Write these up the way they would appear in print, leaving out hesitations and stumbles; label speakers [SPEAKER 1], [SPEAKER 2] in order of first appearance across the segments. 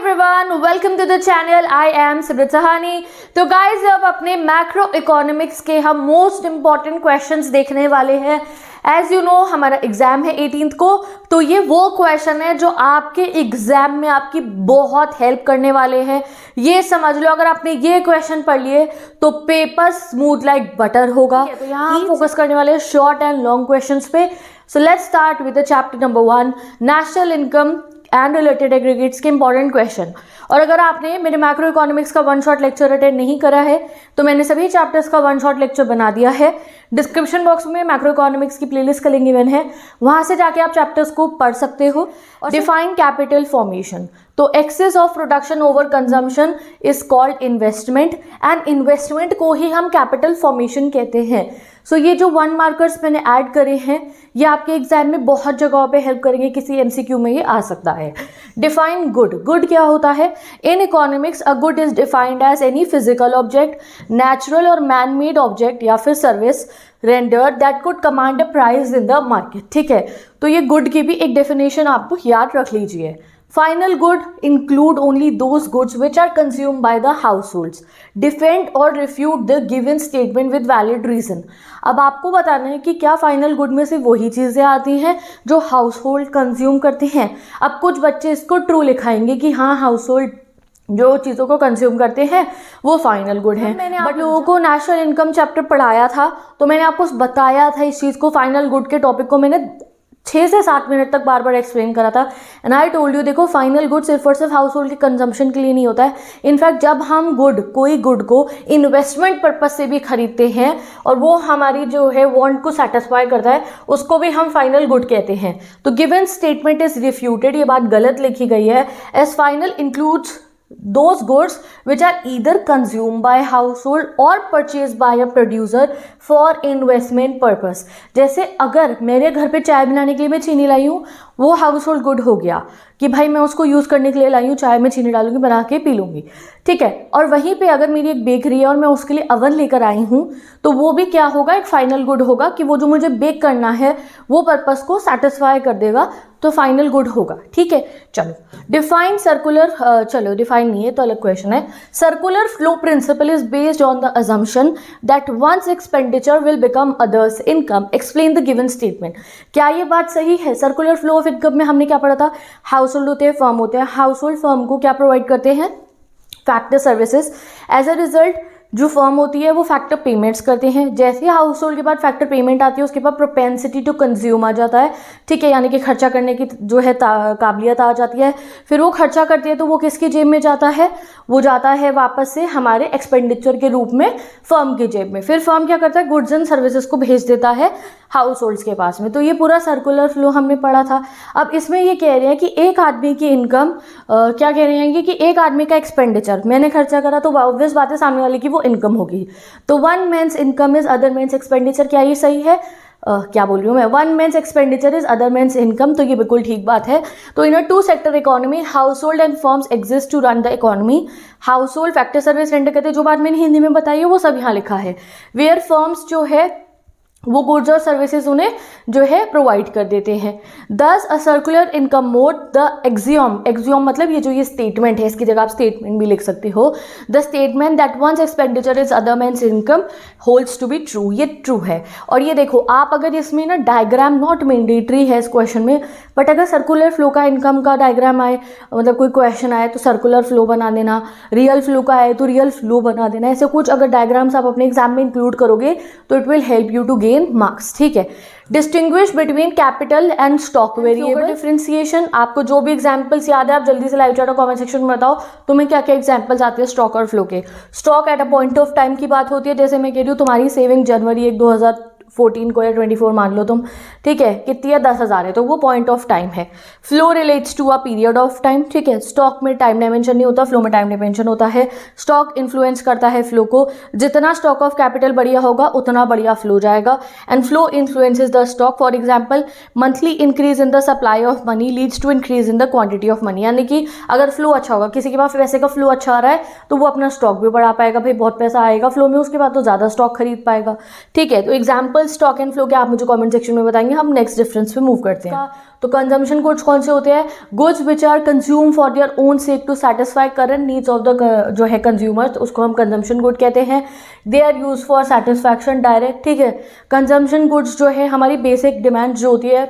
[SPEAKER 1] Everyone, welcome to the channel. I am Simrat Sahani. तो guys, अब अपने मैक्रो इकोनॉमिक्स के हम मोस्ट इंपॉर्टेंट क्वेश्चंस देखने वाले हैं। एज यू नो, हमारा एग्जाम है 18th को, तो ये वो क्वेश्चन है जो आपके एग्जाम में आपकी बहुत हेल्प करने वाले हैं। ये समझ लो, अगर आपने ये क्वेश्चन पढ़ लिए तो पेपर स्मूथ लाइक बटर होगा। तो यहाँ हम फोकस करने वाले हैं शॉर्ट एंड लॉन्ग क्वेश्चंस पे। So let's start with the chapter number 1, national income and related aggregates के इंपॉर्टेंट क्वेश्चन। और अगर आपने मेरे मैक्रो इकोनॉमिक्स का वन शॉट लेक्चर अटेंड नहीं करा है तो मैंने सभी चैप्टर्स का वन शॉट लेक्चर बना दिया है। डिस्क्रिप्शन बॉक्स में मैक्रो इकोनॉमिक्स की प्लेलिस्ट का लिंक गिवन है, वहां से जाके आप चैप्टर्स को पढ़ सकते हो। और डिफाइन कैपिटल फॉर्मेशन, तो excess of production over consumption is called investment, and investment को ही हम कैपिटल फॉर्मेशन कहते हैं। सो ये जो 1 मार्कर्स मैंने ऐड करे हैं ये आपके एग्जाम में बहुत जगहों पे हेल्प करेंगे, किसी एमसीक्यू में ये आ सकता है। डिफाइन गुड, गुड क्या होता है? In economics a good is defined as any physical object, natural और मैन मेड ऑब्जेक्ट या फिर service render that could command a price in the market. ठीक है, तो ये गुड की भी एक डेफिनेशन आपको याद रख लीजिए। Final good include only those goods which are consumed by the households. Defend or refute the given statement with valid reason. अब आपको बताना है कि क्या फाइनल गुड में से वही चीज़ें आती हैं जो हाउस होल्ड कंज्यूम करते हैं। अब कुछ बच्चे इसको ट्रू लिखाएंगे कि हाँ, हाउस होल्ड जो चीज़ों को कंज्यूम करते हैं वो फाइनल गुड है। मैंने आप लोगों को नेशनल इनकम चैप्टर पढ़ाया था तो मैंने आपको बताया था इस चीज़ को, फाइनल गुड के टॉपिक को मैंने 6 से 7 मिनट तक बार बार एक्सप्लेन करा था। एंड आई टोल्ड यू, देखो फाइनल गुड सिर्फ और सिर्फ हाउस होल्ड के कंजम्पशन के लिए नहीं होता है। इनफैक्ट जब हम कोई गुड को इन्वेस्टमेंट पर्पज से भी खरीदते हैं और वो हमारी जो है वांट को सेटिस्फाई करता है, उसको भी हम फाइनल गुड कहते हैं। तो गिवन स्टेटमेंट इज रिफ्यूटेड, ये बात गलत लिखी गई है। As final includes those goods which are either consumed by household or purchased by a producer for investment purpose। जैसे अगर मेरे घर पे चाय बनाने के लिए मैं चीनी लाई हूँ, वो हाउस होल्ड गुड हो गया कि भाई मैं उसको यूज़ करने के लिए लाई हूँ, चाय में चीनी डालूंगी, बना के पी लूँगी। ठीक है, और वहीं पे अगर मेरी एक बेकरी है और मैं उसके लिए अवन लेकर आई हूँ तो वो भी क्या होगा, एक फाइनल गुड होगा कि वो जो मुझे बेक करना है वो पर्पस को सेटिस्फाई कर देगा, तो फाइनल गुड होगा। ठीक है, चलो डिफाइन सर्कुलर, चलो डिफाइन नहीं है तो अलग क्वेश्चन है। Circular flow principle is based on the assumption that once expenditure will become others income, explain the given statement. क्या ये बात सही है? सर्कुलर फ्लो ऑफ इनकम में हमने क्या पढ़ा था? हाउस होल्ड होते हैं, फर्म होते हैं। हाउस होल्ड फर्म को क्या प्रोवाइड करते हैं? Factor services. As a result जो फर्म होती है वो फैक्टर पेमेंट्स करते हैं। जैसे हाउस होल्ड के बाद फैक्टर पेमेंट आती है उसके बाद प्रोपेंसिटी टू कंज्यूम आ जाता है। ठीक है, यानी कि खर्चा करने की जो है काबिलियत आ जाती है। फिर वो खर्चा करती है तो वो किसकी जेब में जाता है? वो जाता है वापस से हमारे एक्सपेंडिचर के रूप में फर्म की जेब में। फिर फर्म क्या करता है? गुड्स एंड सर्विसेज को भेज देता है हाउस होल्ड्स के पास में। तो ये पूरा सर्कुलर फ्लो हमने पढ़ा था। अब इसमें ये कह रहे हैं कि एक आदमी की इनकम, क्या कह रहे हैं कि एक आदमी का एक्सपेंडिचर मैंने खर्चा करा तो ऑब्वियस बात है सामने वाले की वो इनकम होगी। तो 1 man's income is other man's expenditure. क्या ये सही है? क्या बोल रही हूँ मैं? 1 man's expenditure is other man's income, तो ये बिल्कुल ठीक बात है। तो in a 2 sector economy household and firms exist to run the economy. Household factor service render कहते हैं, जो बात मैंने हिंदी में बताई है वो सब यहाँ लिखा है। वेयर फर्म्स जो है वो गुड्स और सर्विसेज उन्हें जो है प्रोवाइड कर देते हैं। दस a circular income mode the axiom, axiom मतलब ये जो ये स्टेटमेंट है, इसकी जगह आप स्टेटमेंट भी लिख सकते हो। The statement that once expenditure is other man's income holds to be true, ये ट्रू है। और ये देखो, आप अगर इसमें ना डायग्राम नॉट मैंडेटरी है इस क्वेश्चन में, बट अगर सर्कुलर फ्लो का इनकम का डायग्राम आए, मतलब कोई क्वेश्चन आए तो सर्कुलर फ्लो बना देना, रियल फ्लो का आए तो रियल फ्लो बना देना। ऐसे कुछ अगर डायग्राम्स आप अपने एग्जाम में इंक्लूड करोगे तो it will help you to gain marks. ठीक है, distinguish between capital and stock variable differentiation. आपको जो भी एग्जांपल्स याद है आप जल्दी से लाइव चैट और कमेंट सेक्शन में बताओ तुम्हें क्या क्या एग्जांपल्स आते हैं स्टॉक और फ्लो के। Stock at a point of time की बात होती है, जैसे मैं कह रही हूँ तुम्हारी सेविंग जनवरी 1 2014 को या 24 मान लो तुम, ठीक है, कितनी है? 10,000 है, तो वो पॉइंट ऑफ टाइम है। Flow relates to a period of time. ठीक है, स्टॉक में टाइम डायमेंशन नहीं होता, फ्लो में टाइम डायमेंशन होता है। स्टॉक इन्फ्लुएंस करता है फ्लो को, जितना स्टॉक ऑफ कैपिटल बढ़िया होगा उतना बढ़िया फ्लो जाएगा। And flow influences the stock. For example, monthly increase in the supply of money leads to increase in the quantity of money. यानी कि अगर फ्लो अच्छा होगा, किसी के पास पैसे का फ्लो अच्छा आ रहा है तो वो अपना स्टॉक भी बढ़ा पाएगा, भाई बहुत पैसा आएगा फ्लो में, उसके बाद तो ज़्यादा स्टॉक खरीद पाएगा। ठीक है, तो example example stock and flow के आप मुझे कमेंट सेक्शन में बताएंगे। हम नेक्स्ट डिफरेंस पे मूव करते हैं। तो कंजम्पशन गुड्स कौन से होते हैं? Goods which are consume for their own sake to satisfy current needs of the जो है कंज्यूमर, तो उसको हम कंजम्पशन गुड कहते हैं। They are use for satisfaction direct, ठीक है। कंजम्पशन गुड्स जो है हमारी बेसिक डिमांड जो होती है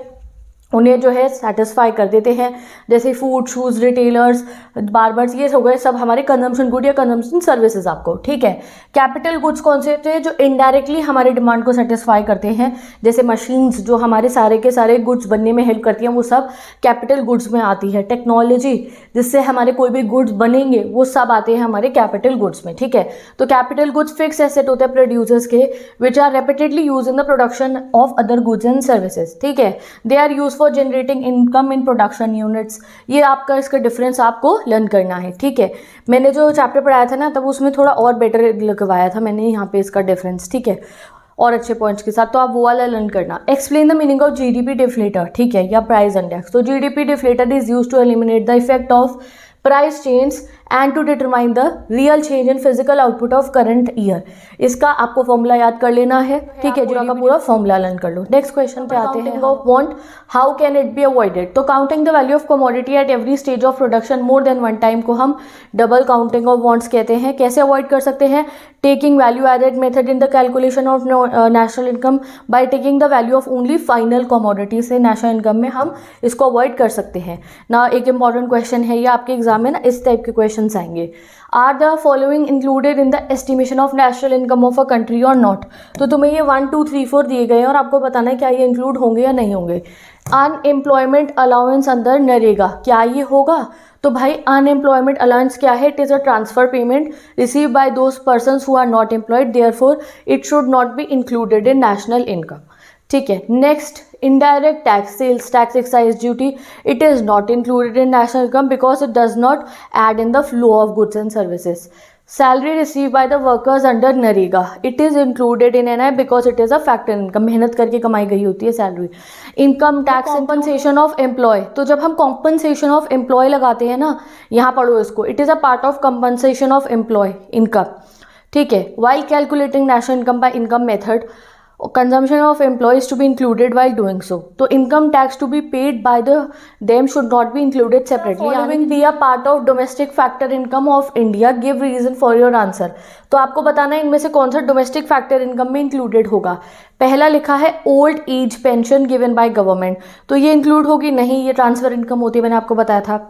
[SPEAKER 1] उन्हें जो है सेटिस्फाई कर देते हैं, जैसे फूड, शूज़, रिटेलर्स, बार्बर्स, ये हो गए सब हमारे कंजम्पशन गुड या कंजम्पशन सर्विसेज आपको, ठीक है। कैपिटल गुड्स कौन से होते हैं? जो इनडायरेक्टली हमारे डिमांड को सेटिस्फाई करते हैं, जैसे मशीन्स जो हमारे सारे के सारे गुड्स बनने में हेल्प करती हैं, वो सब कैपिटल गुड्स में आती है। टेक्नोलॉजी जिससे हमारे कोई भी गुड्स बनेंगे वो सब आते हैं हमारे कैपिटल गुड्स में, ठीक है। तो कैपिटल गुड्स फिक्स एसेट होते हैं प्रोड्यूसर्स के, which are repeatedly use in the production of other goods and services, ठीक है। They are use for generating income in production units. ये आपका इसका डिफरेंस आपको लर्न करना है, ठीक है। मैंने जो चैप्टर पढ़ाया था ना तब उसमें थोड़ा और बेटर लगवाया था मैंने यहाँ पे इसका डिफरेंस, ठीक है, और अच्छे पॉइंट्स के साथ, तो आप वो वाला लर्न करना। Explain the meaning of GDP deflator, ठीक है, या प्राइस इंडेक्स। तो GDP deflator is use to eliminate the effect of price change and to determine the real change in physical output of current year. इसका आपको formula याद कर लेना है, ठीक है, जो का पूरा फॉर्मूला लर्न कर लो। नेक्स्ट क्वेश्चन पे आते हैं। Of want, how can it be avoided? तो counting the value of commodity at every stage of production more than one time को हम डबल काउंटिंग ऑफ वांट्स कहते हैं। कैसे अवॉइड कर सकते हैं? Taking value added method in the calculation of national income by taking the value of only final commodity से national income में हम इसको अवॉइड कर सकते हैं ना। एक इंपॉर्टेंट क्वेश्चन है ये आपके एग्जाम में ना, इस टाइप के क्वेश्चन आएंगे। Are the following included in the estimation of national income of a country और नॉट? तो तुम्हें ये 1 2 3 4 दिए गए हैं और आपको बताना है क्या ये इंक्लूड होंगे या नहीं होंगे। अनएम्प्लॉयमेंट अलाउंस अंडर नरेगा, क्या ये होगा? तो भाई अनएम्प्लॉयमेंट अलाउंस क्या है? It is a transfer payment receive by those persons who are not employed, therefore it should not be included in national income, ठीक है। Next, indirect tax, sales tax, excise duty, it is not included in national income because it does not add in the flow of goods and services. Salary received by the workers under NREGA, it is included in NI because it is a factor income, मेहनत करके कमाई गई होती है salary. Income tax, compensation of employee, तो जब हम compensation of employee लगाते हैं ना, यहाँ पढ़ो इसको, it is a part of compensation of employee income, ठीक है। While calculating national income by income method, consumption of employees to be included while doing so, तो income tax to be paid by them should not be included separately. Following be a part of domestic factor income of India, give reason for your answer। तो आपको बताना है इनमें से कौन सा domestic factor income में इंक्लूडेड होगा। पहला लिखा है old age pension given by government, तो ये इंक्लूड होगी नहीं, ये ट्रांसफर इनकम होती है, मैंने आपको बताया था।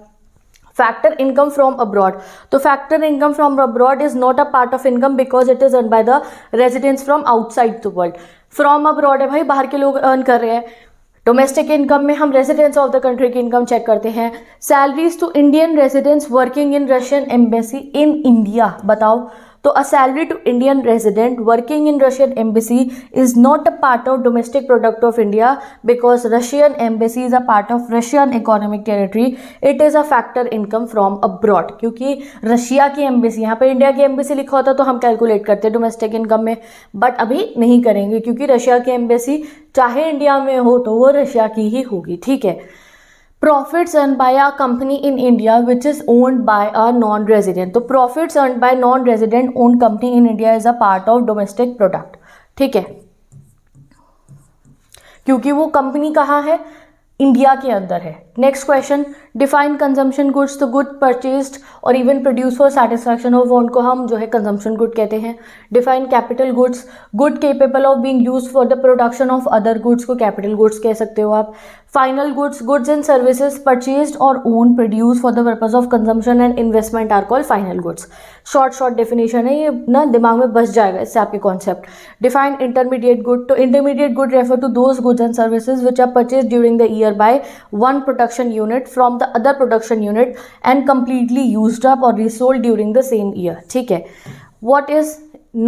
[SPEAKER 1] फैक्टर इनकम फ्रॉम अब्रॉड, तो factor income from abroad is not a part of income because it is earn by the residents from outside the world. From abroad है भाई, बाहर के लोग अर्न कर रहे हैं। डोमेस्टिक इनकम में हम रेजिडेंट्स ऑफ द कंट्री की इनकम चेक करते हैं। Salaries to Indian residents working in Russian embassy in India, बताओ। तो a salary to Indian resident working in Russian embassy is not a part of domestic product of India because Russian embassy is a part of Russian economic territory. It is a factor income from abroad, क्योंकि Russia की embassy, यहाँ पे India की embassy लिखा होता तो हम calculate करते डोमेस्टिक इनकम में, बट अभी नहीं करेंगे क्योंकि रशिया की एम्बेसी चाहे इंडिया में हो तो वो रशिया की ही होगी, ठीक है। Profits earned by a company in India which is owned by a non-resident, तो profits earned by non-resident owned company in India is a part of domestic product, ठीक है, क्योंकि वो कंपनी कहाँ है? इंडिया के अंदर है। Next question, define consumption goods, तो गुड परचेज्ड और even produce for satisfaction of want को हम जो है कंजम्पशन गुड कहते हैं। Define capital goods, good capable of being used for the production of other goods को कैपिटल गुड्स कह सकते हो आप। Final goods, goods and services purchased और own produce for the purpose of consumption and investment are called final goods. Short definition है ये ना, दिमाग में बस जाएगा इससे आपके कॉन्सेप्ट। डिफाइन इंटरमीडिएट गुड, तो intermediate good refer to those goods and services which are purchased during the year by one production unit from the other production unit and completely used up or resold during the same year, ठीक है। What is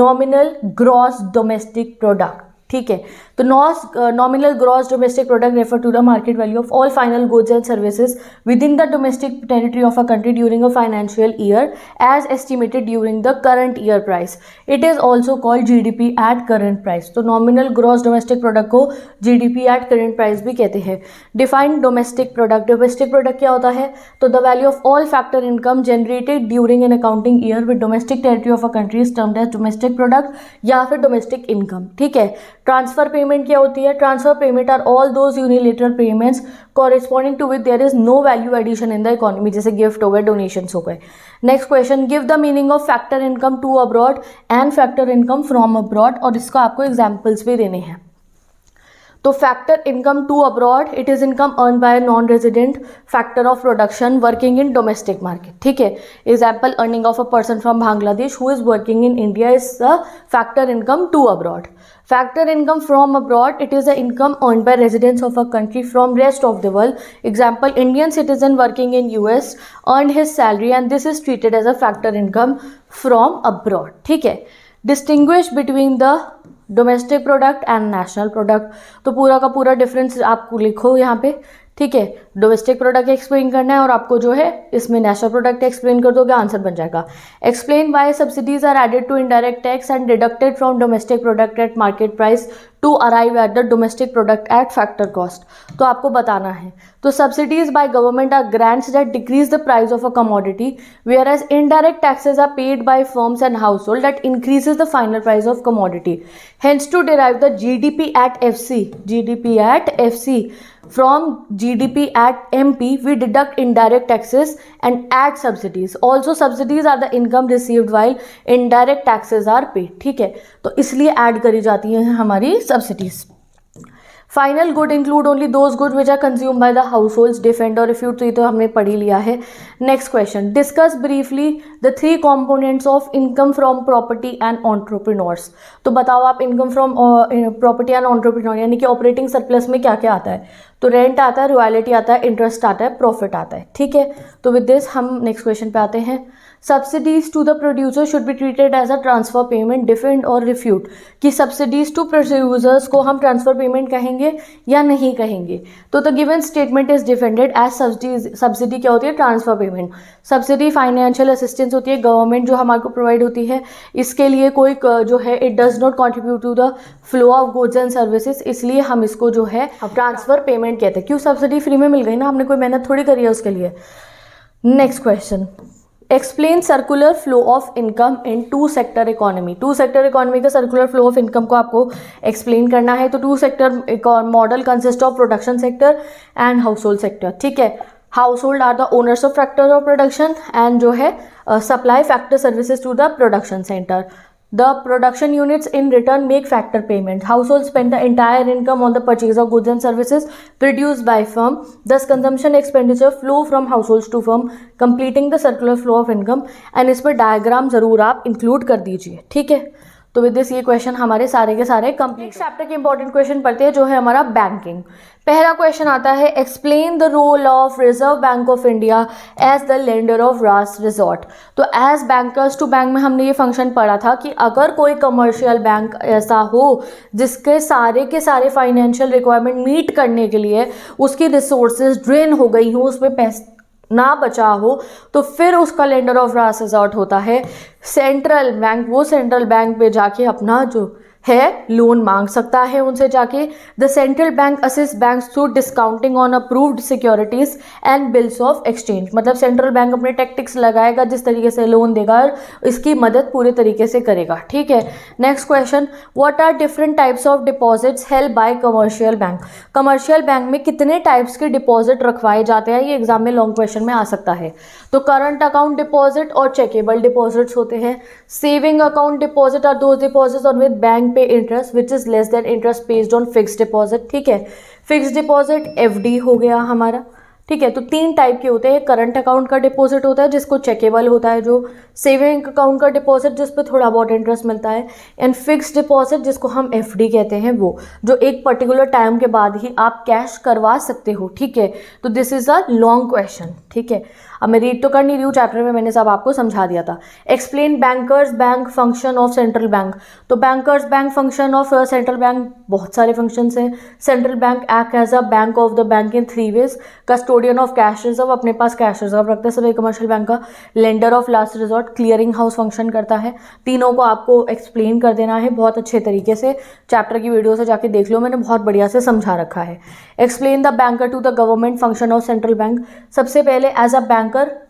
[SPEAKER 1] nominal gross domestic product, ठीक है। तो nominal gross domestic product refer to the market value of all final goods and services within the domestic territory of a country during a financial year as estimated during the current year price. It is also called GDP at current price. तो nominal gross domestic product को GDP at current price भी कहते हैं. Define domestic product. Domestic product क्या होता है? तो the value of all factor income generated during an accounting year with domestic territory of a country is termed as domestic product या फिर domestic income. ठीक है. ट्रांसफर पेमेंट क्या होती है? Transfer payment are all those unilateral payments corresponding to which there is no value addition in the economy, जैसे gift हो गए, डोनेशंस हो गए. Next question, give the meaning of factor income to abroad and factor income from abroad, और इसका आपको examples भी देने हैं. तो factor income to abroad, it is income earn by non resident factor of production working in domestic market. ठीक है. Example, earning of a person from Bangladesh who is working in India is the factor income to abroad. Factor income from abroad, it is the income earned by residents of a country from rest of the world. Example, Indian citizen working in US earned his salary and this is treated as a factor income from abroad. ठीक है. Distinguish between the domestic product and national product. तो पूरा का पूरा difference आपको लिखो यहाँ पे. ठीक है. डोमेस्टिक प्रोडक्ट एक्सप्लेन करना है और आपको जो है इसमें नेशनल प्रोडक्ट एक्सप्लेन कर दोगे, आंसर बन जाएगा. Explain why subsidies are added to indirect tax and deducted from domestic product at market price to arrive at the domestic product at factor cost. तो आपको बताना है. तो subsidies by government are grants that decrease the price of a commodity, whereas indirect taxes are paid by firms and household that increases the final price of commodity. Hence to derive the GDP eight FC from GDP at MP, we deduct indirect taxes and add subsidies. Also subsidies are the income received while indirect taxes are paid. ठीक है. तो इसलिए add करी जाती हैं हमारी subsidies. Final good include only those good which are consume by the household. Defend और refute, तो ये तो हमने पढ़ ही लिया है. Next question, discuss briefly the 3 components of income from property and entrepreneurs. तो बताओ आप, income from property and entrepreneur यानी कि ऑपरेटिंग सरप्लस में क्या क्या आता है? तो रेंट आता है, रॉयल्टी आता है, इंटरेस्ट आता है, प्रॉफिट आता है. ठीक है. तो विद दिस हम नेक्स्ट क्वेश्चन पे आते हैं. Subsidies to the producer should be treated as a transfer payment. Defend और रिफ्यूट कि सब्सिडीज टू प्रोड्यूसर्स को हम ट्रांसफर पेमेंट कहेंगे या नहीं कहेंगे. तो the given statement is defended as subsidies. Subsidy क्या होती है? Transfer payment. Subsidy financial assistance होती है, गवर्नमेंट जो हमारे को प्रोवाइड होती है. इसके लिए कोई जो है it does not contribute to the flow of goods and services, इसलिए हम इसको जो है ट्रांसफर पेमेंट कहते हैं. क्यों? सब्सिडी फ्री में मिल गई ना, हमने कोई मेहनत थोड़ी करी है उसके लिए. Next question, explain circular flow of income in two sector economy. Two sector economy का सर्कुलर फ्लो ऑफ इनकम को आपको एक्सप्लेन करना है. तो two sector model consist of production sector and household sector. ठीक है. Household are the owners of factor of production and जो है supply factor services to the production center. The production units in return make factor payment. Households spend the entire income on the purchase of goods and services produced by firm. Thus, consumption expenditure flow from households to firm, completing the circular flow of income. And इस पर diagram जरूर आप include कर दीजिए. ठीक है. तो with this ये क्वेश्चन हमारे सारे के सारे कंप्लीट. चैप्टर के इंपॉर्टेंट क्वेश्चन पढ़ते हैं जो है हमारा बैंकिंग. पहला क्वेश्चन आता है, explain the role of Reserve Bank of India as the lender of last resort. तो एज बैंकर्स टू बैंक में हमने ये फंक्शन पढ़ा था कि अगर कोई कमर्शियल बैंक ऐसा हो जिसके सारे के सारे फाइनेंशियल रिक्वायरमेंट मीट करने के लिए उसकी रिसोर्सेज ड्रेन हो गई हो, उसमें पैसे ना बचा हो, तो फिर उसका लेंडर ऑफ लास्ट रिजॉर्ट होता है सेंट्रल बैंक. वो सेंट्रल बैंक पे जाके अपना जो है लोन मांग सकता है उनसे जाके. The central bank assist banks through discounting on approved securities and bills of exchange. मतलब सेंट्रल बैंक अपने टैक्टिक्स लगाएगा जिस तरीके से लोन देगा, इसकी मदद पूरे तरीके से करेगा. ठीक है. Next question, what are different types of deposits held by commercial bank. Commercial bank में कितने टाइप्स के डिपॉजिट रखवाए जाते हैं? ये एग्जाम में लॉन्ग क्वेश्चन में आ सकता है. तो करंट अकाउंट डिपॉजिट और चेकेबल डिपॉजिट्स होते हैं. Saving account deposit are those deposits on with bank pay interest which is less than interest paid on fixed deposit. ठीक है. फिक्स्ड डिपॉजिट एफडी हो गया हमारा. ठीक है। तो 3 टाइप के होते हैं, करंट अकाउंट का डिपॉजिट होता है जिसको चेकेबल होता है, जो सेविंग अकाउंट का डिपॉजिट जिस पे थोड़ा बहुत इंटरेस्ट मिलता है, एंड फिक्स्ड डिपॉजिट जिसको हम एफडी कहते हैं, वो जो एक पर्टिकुलर टाइम के बाद ही आप कैश करवा सकते हो। ठीक है, तो this is a long question. ठीक है, अब मैं रीड तो कर नहीं रही हूँ, चैप्टर में मैंने सब आपको समझा दिया था। Explain bankers bank function of central bank. तो bankers bank function of central bank, बहुत सारे फंक्शंस हैं। Central bank act as a bank of the bank in 3 वेज। कस्टोडियन ऑफ कैश रिजर्व, अपने पास कैश रिजर्व रखते हैं सभी कमर्शियल बैंक का। Lender of last resort, clearing house function करता है। तीनों को आपको एक्सप्लेन कर देना है बहुत अच्छे तरीके से। चैप्टर की वीडियो से जाके देख लो, मैंने बहुत बढ़िया से समझा रखा है। Explain the banker to the government function of central bank. सबसे पहले as a banker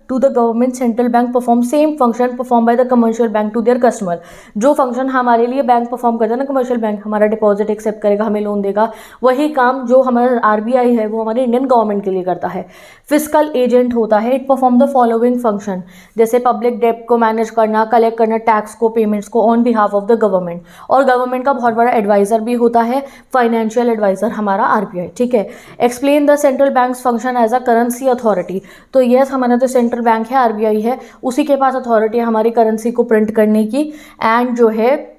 [SPEAKER 1] to the government central bank perform same function perform by the commercial bank to their customer. जो फंक्शन हमारे लिए बैंक परफॉर्म करता है ना, commercial bank हमारा deposit accept करेगा, हमें लोन देगा, वही काम जो हमारा आरबीआई है वो हमारे इंडियन गवर्नमेंट के लिए करता है। फिस्कल एजेंट होता है, it perform the following function, जैसे पब्लिक डेब्ट को मैनेज करना, कलेक्ट करना टैक्स को, पेमेंट्स को on behalf of the government. और गवर्नमेंट का बहुत बड़ा एडवाइजर भी होता है, फाइनेंशियल एडवाइजर हमारा आरबीआई। ठीक है, explain the central bank function as a currency authority. तो यस, हमारा जो सेंट्रल बैंक है आरबीआई है, उसी के पास अथॉरिटी है हमारी करेंसी को प्रिंट करने की, एंड जो है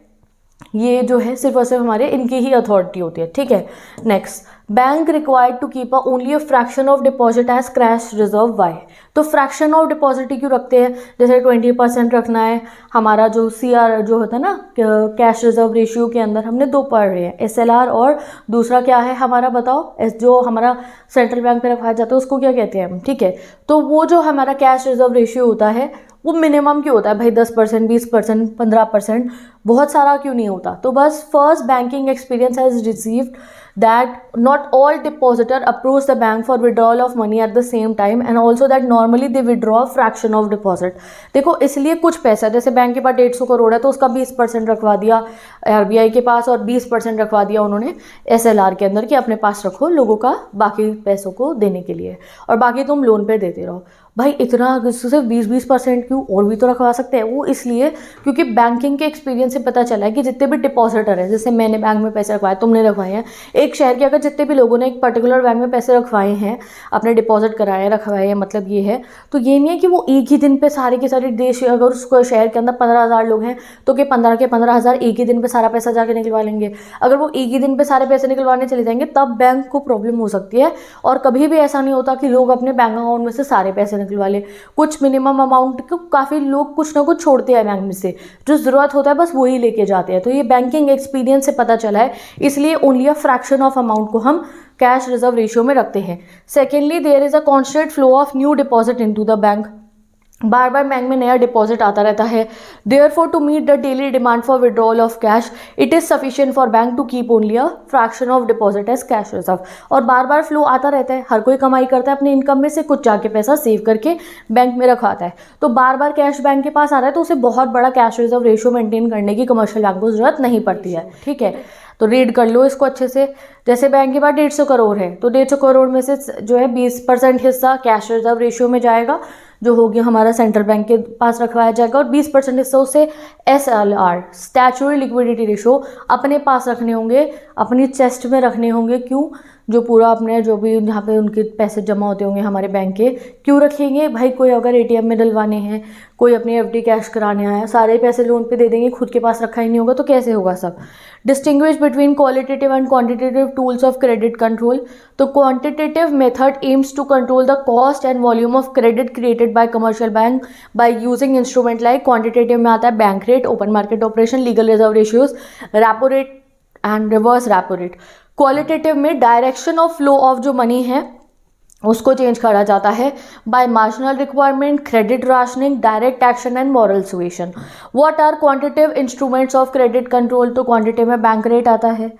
[SPEAKER 1] ये जो है सिर्फ और सिर्फ हमारे इनकी ही अथॉरिटी होती है। ठीक है, next, bank required to keep only a fraction of deposit as cash reserve. Why? तो फ्रैक्शन ऑफ डिपॉजिट क्यों रखते हैं? जैसे 20% रखना है, हमारा जो सीआर जो होता है ना कैश रिजर्व रेशियो के अंदर हमने 2 पढ़ रहे हैं, एसएलआर और दूसरा क्या है हमारा, बताओ, जो हमारा सेंट्रल बैंक पे रखवाया जाता है उसको क्या कहते हैं हम? ठीक है, तो वो जो हमारा कैश रिजर्व रेशियो होता है वो मिनिमम क्यों होता है भाई? 10%, 20%, 15%, बहुत सारा क्यों नहीं होता? तो बस first banking experience has received that not all depositor approach the bank for withdrawal of money at the same time and also that normally they withdraw a fraction of deposit। देखो, इसलिए कुछ पैसा, जैसे बैंक के पास 150 करोड़ है तो उसका 20% रखवा दिया आरबीआई के पास और 20% रखवा दिया उन्होंने एसएलआर के अंदर कि अपने पास रखो लोगों का बाकी पैसों को देने के लिए, और बाकी तुम लोन पे देते रहो। भाई इतना सिर्फ 20% क्यों, और भी तो रखवा सकते हैं। वो इसलिए क्योंकि बैंकिंग के एक्सपीरियंस से पता चला है कि जितने भी डिपॉजिटर हैं, जैसे मैंने बैंक में पैसे रखवाए, तुमने रखवाए हैं, एक शहर के अगर जितने भी लोगों ने एक पर्टिकुलर बैंक में पैसे रखवाए हैं, अपने डिपॉजिट कराए रखवाए हैं, मतलब ये है, तो ये नहीं है कि वो एक ही दिन पे सारे के सारे देश, अगर उसको शहर के अंदर 15,000 लोग हैं तो कि 15 के 15,000 एक ही दिन पे सारा पैसा जाके निकलवा लेंगे। अगर वो एक ही दिन पे सारे पैसे निकलवाने चले जाएंगे तब बैंक को प्रॉब्लम हो सकती है। और कभी भी ऐसा नहीं होता कि लोग अपने बैंक अकाउंट में से सारे पैसे निकलवा ले, कुछ मिनिमम अमाउंट को काफ़ी लोग कुछ ना कुछ छोड़ते हैं बैंक में से, जो ज़रूरत होता है बस वही लेके जाते हैं। तो ये बैंकिंग एक्सपीरियंस से पता चला है, इसलिए only a fraction of amount को हम कैश रिजर्व रेशियो में रखते हैं। Secondly, there is a constant flow of new deposit into the bank. बार बार बैंक में नया डिपॉजिट आता रहता है। Therefore to meet the daily demand for withdrawal of cash it is sufficient for bank to keep only a fraction of deposit as cash reserve. और बार बार फ्लो आता रहता है, हर कोई कमाई करता है अपने इनकम में से, कुछ जाके पैसा सेव करके बैंक में रखाता है। तो बार बार कैश बैंक के पास आ रहा है तो उसे बहुत बड़ा कैश रिजर्व रेशियो मेंटेन करने की कमर्शियल बैंक को जरूरत नहीं पड़ती है। ठीक है, तो रीड कर लो इसको अच्छे से। जैसे बैंक के पास 150 करोड़ है तो 150 करोड़ में से जो है 20% हिस्सा कैश रिजर्व रेशियो में जाएगा, जो हो गया हमारा सेंट्रल बैंक के पास रखवाया जाएगा, और 20% हिस्सा उसे एसएलआर स्टैचुटरी लिक्विडिटी रेशियो अपने पास रखने होंगे, अपनी चेस्ट में रखने होंगे। क्यों? जो पूरा अपने जो भी यहाँ पे उनके पैसे जमा होते होंगे हमारे बैंक के, क्यों रखेंगे भाई? कोई अगर एटीएम में डलवाने हैं, कोई अपनी एफडी कैश कराने आया, सारे पैसे लोन पे दे देंगे, खुद के पास रखा ही नहीं होगा तो कैसे होगा सब? Distinguish between qualitative and quantitative tools of credit control. तो quantitative method aims to control the cost and volume of credit created by commercial bank by using instrument like, quantitative में आता है bank rate, open market operation, legal reserve ratios, repo rate and reverse repo rate. Qualitative में direction of flow of जो money है उसको change करा जाता है बाय marginal requirement, credit rationing, direct action and moral suasion. What are quantitative instruments of credit control? तो quantitative में बैंक रेट आता है।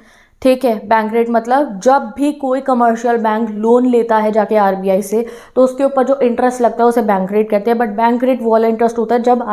[SPEAKER 1] ठीक है, बैंक रेट मतलब जब भी कोई कमर्शियल बैंक लोन लेता है जाके आरबीआई से तो उसके ऊपर जो इंटरेस्ट लगता है उसे बैंक रेट कहते हैं। बट बैंक रेट वाला इंटरेस्ट होता है जब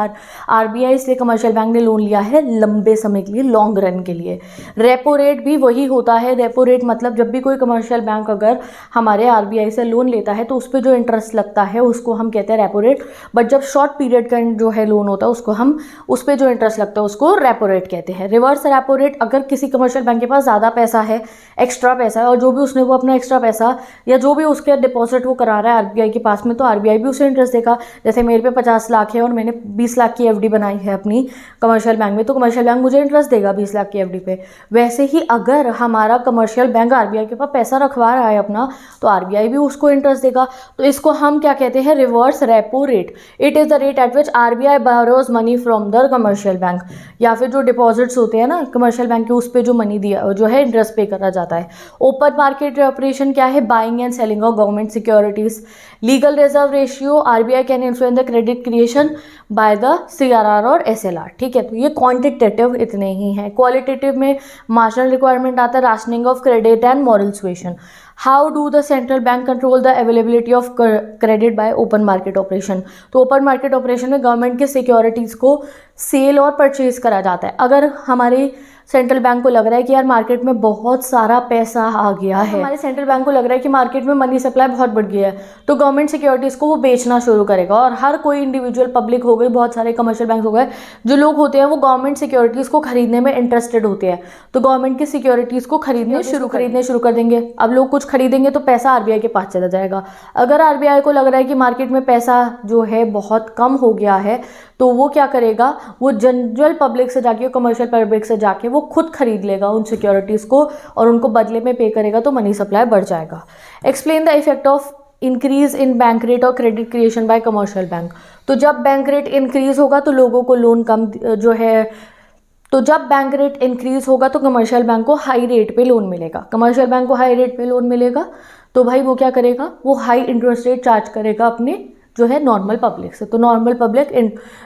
[SPEAKER 1] आरबीआई से कमर्शियल बैंक ने लोन लिया है लंबे समय के लिए, लॉन्ग रन के लिए। रेपो रेट भी वही होता है। रेपो रेट मतलब जब भी कोई कमर्शियल बैंक अगर हमारे आरबीआई से लोन लेता है तो उस पर जो इंटरेस्ट लगता है उसको हम कहते हैं रेपो रेट। बट जब शॉर्ट पीरियड का जो है लोन होता है उसको हम उस पर जो इंटरेस्ट लगता है उसको रेपो रेट कहते हैं। रिवर्स रेपो रेट, अगर किसी कमर्शियल बैंक के पास ज़्यादा पैसा है, एक्स्ट्रा पैसा है, और जो भी उसने वो अपना एक्स्ट्रा पैसा या जो भी उसके डिपॉजिट वो करा रहा है आरबीआई के पास में, तो आरबीआई भी उसे इंटरेस्ट देगा। जैसे मेरे पे 50 लाख है और मैंने 20 लाख की एफडी बनाई है अपनी कमर्शियल बैंक में, तो कमर्शियल बैंक मुझे इंटरेस्ट देगा 20 लाख की एफडी पे। वैसे ही अगर हमारा कमर्शियल बैंक आरबीआई के पास पैसा रखवा रहा है अपना, तो आरबीआई भी उसको इंटरेस्ट देगा। तो इसको हम क्या कहते हैं, reverse repo rate. It is the rate at which RBI borrows money from the commercial bank, या फिर जो डिपॉजिट्स होते हैं ना कमर्शियल बैंक के, उस पर जो मनी दिया जो है इंटरेस्ट पे करा जाता है। ओपन मार्केट ऑपरेशन क्या है, buying and selling of government securities. Legal reserve ratio, RBI can influence the credit creation by the CRR और एसएलआर, ठीक है। तो ये क्वांटिटेटिव इतने ही हैं। क्वालिटेटिव में मार्जिनल रिक्वायरमेंट आता है, rationing of credit and moral suasion. How do the central bank control the availability of credit by open market operation. तो ओपन मार्केट ऑपरेशन में गवर्नमेंट के सिक्योरिटीज़ को सेल और परचेज करा जाता है। अगर हमारी सेंट्रल बैंक को लग रहा है कि यार मार्केट में बहुत सारा पैसा आ गया है, हमारे सेंट्रल बैंक को लग रहा है कि मार्केट में मनी सप्लाई बहुत बढ़ गया है, तो गवर्नमेंट सिक्योरिटीज़ को वो बेचना शुरू करेगा। और हर कोई इंडिविजुअल पब्लिक हो गई, बहुत सारे कमर्शियल बैंक हो गए, जो लोग होते हैं वो गवर्नमेंट सिक्योरिटीज़ को खरीदने में इंटरेस्टेड होते हैं, तो गवर्नमेंट की सिक्योरिटीज़ को खरीदने शुरू कर देंगे। अब लोग कुछ खरीदेंगे तो पैसा आरबीआई के पास चला जाएगा। अगर आरबीआई को लग रहा है कि मार्केट में पैसा जो है बहुत कम हो गया है, तो वो क्या करेगा, वो जनरल पब्लिक से जाके, कमर्शियल पब्लिक से जाके वो खुद खरीद लेगा उन सिक्योरिटीज़ को और उनको बदले में पे करेगा, तो मनी सप्लाई बढ़ जाएगा। Explain the effect of increase in bank rate और credit creation by commercial bank. तो जब बैंक रेट इंक्रीज होगा तो लोगों को लोन कम जो है, तो जब बैंक रेट इंक्रीज होगा तो कमर्शियल बैंक को हाई रेट पे लोन मिलेगा। कमर्शियल बैंक को हाई रेट पे लोन मिलेगा तो भाई वो क्या करेगा, वो हाई इंटरेस्ट रेट चार्ज करेगा अपने जो है नॉर्मल पब्लिक से। तो नॉर्मल पब्लिक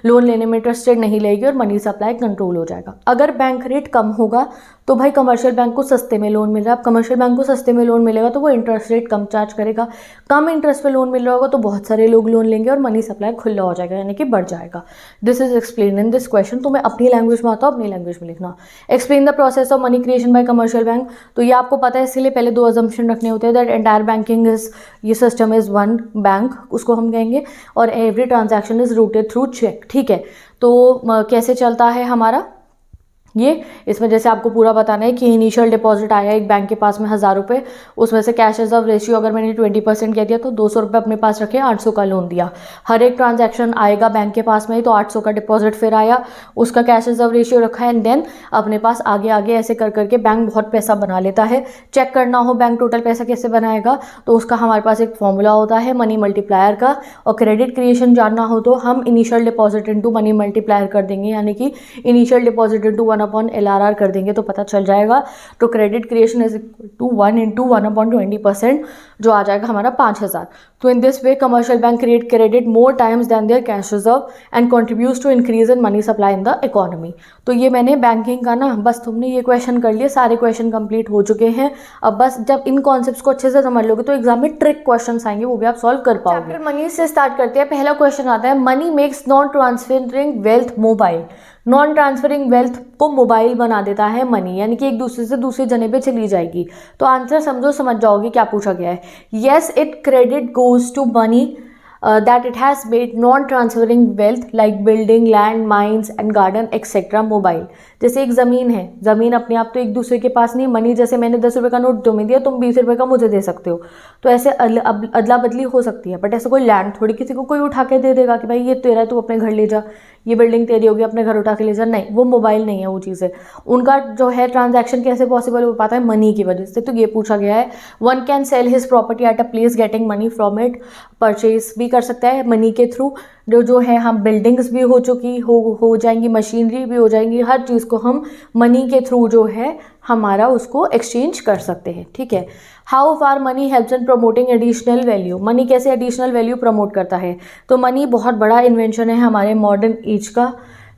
[SPEAKER 1] लोन लेने में इंटरेस्टेड नहीं लेगी और मनी सप्लाई कंट्रोल हो जाएगा। अगर बैंक रेट कम होगा तो भाई कमर्शियल बैंक को सस्ते में लोन मिल रहा है। अब कमर्शियल बैंक को सस्ते में लोन मिलेगा तो वो इंटरेस्ट रेट कम चार्ज करेगा। कम इंटरेस्ट पे लोन मिल रहा होगा तो बहुत सारे लोग लोन लेंगे और मनी सप्लाई खुला हो जाएगा, यानी कि बढ़ जाएगा। This is explain in this question. तो मैं अपनी लैंग्वेज में आता हूँ, अपनी लैंग्वेज में लिखना। Explain the process of money creation by commercial bank. तो ये आपको पता है, इसलिए पहले 2 अजम्पशन रखने होते हैं दैट एंटायर बैंकिंग इज, ये सिस्टम इज वन बैंक, उसको हम कहेंगे, और every transaction is routed through cheque, ठीक है। तो कैसे चलता है हमारा ये, इसमें जैसे आपको पूरा बताना है कि इनिशियल डिपॉजिट आया एक बैंक के पास में 1000 रुपये, उसमें से कैश रिजर्व रेशियो अगर मैंने 20% कह दिया तो 200 रुपये अपने पास रखे, 800 का लोन दिया। हर एक ट्रांजैक्शन आएगा बैंक के पास में तो 800 का डिपॉजिट फिर आया, उसका कैश रिजर्व रेशियो रखा है, एंड देन अपने पास आगे आगे ऐसे कर करके बैंक बहुत पैसा बना लेता है। चेक करना हो बैंक टोटल पैसा कैसे बनाएगा तो उसका हमारे पास एक फॉर्मूला होता है मनी मल्टीप्लायर का। और क्रेडिट क्रिएशन जानना हो तो हम initial deposit into money multiplier कर देंगे, यानी कि इनिशियल डिपॉजिट इंटू 1/LRR कर देंगे तो पता चल जाएगा। तो credit creation is equal to 1 × 1/20%, जो आ जाएगा हमारा 5000। तो in this way commercial bank create credit more times than their cash reserve and contributes to increase in money supply in the economy. तो ये मैंने बैंकिंग का ना, बस तुमने ये क्वेश्चन कर लिए, सारे क्वेश्चन कंप्लीट हो चुके हैं। अब बस जब इन कॉन्सेप्ट्स को अच्छे से समझ लोगे तो एग्जाम में ट्रिक क्वेश्चन आएंगे, वो भी आप सॉल्व कर पाओगे। चैप्टर मनी से स्टार्ट करते हैं। पहला क्वेश्चन आता है, money makes non transferring wealth mobile. Non transferring wealth को मोबाइल बना देता है मनी, यानी कि एक दूसरे से दूसरे जने पे चली जाएगी। तो आंसर समझो, समझ जाओगे क्या पूछा गया है। Yes, it credit goes to money that it has made non-transferring wealth like building, land, mines and garden etc. Mobile. जैसे एक ज़मीन है, ज़मीन अपने आप तो एक दूसरे के पास नहीं, मनी जैसे मैंने 10 रुपये का नोट तुम्हें दिया, तुम 20 रुपये का मुझे दे सकते हो, तो ऐसे अदला बदली हो सकती है। बट ऐसे कोई लैंड थोड़ी किसी को कोई उठा के दे देगा कि भाई ये तेरा है, तू अपने घर ले जा, ये बिल्डिंग तेरी होगी, अपने घर उठा के ले जा। नहीं, वो मोबाइल नहीं है, वो चीज़ है। उनका जो है ट्रांजैक्शन कैसे पॉसिबल हो पाता है, मनी की वजह से। तो ये पूछा गया है। One can sell his property at a place getting money from it. Purchase भी कर सकता है मनी के थ्रू। जो है हम बिल्डिंग्स भी हो जाएंगी, मशीनरी भी हो जाएंगी, हर चीज़ को हम मनी के थ्रू जो है हमारा उसको एक्सचेंज कर सकते हैं, ठीक है। How far money helps in promoting additional value. Money कैसे एडिशनल वैल्यू प्रमोट करता है। तो मनी बहुत बड़ा इन्वेंशन है हमारे मॉडर्न एज का,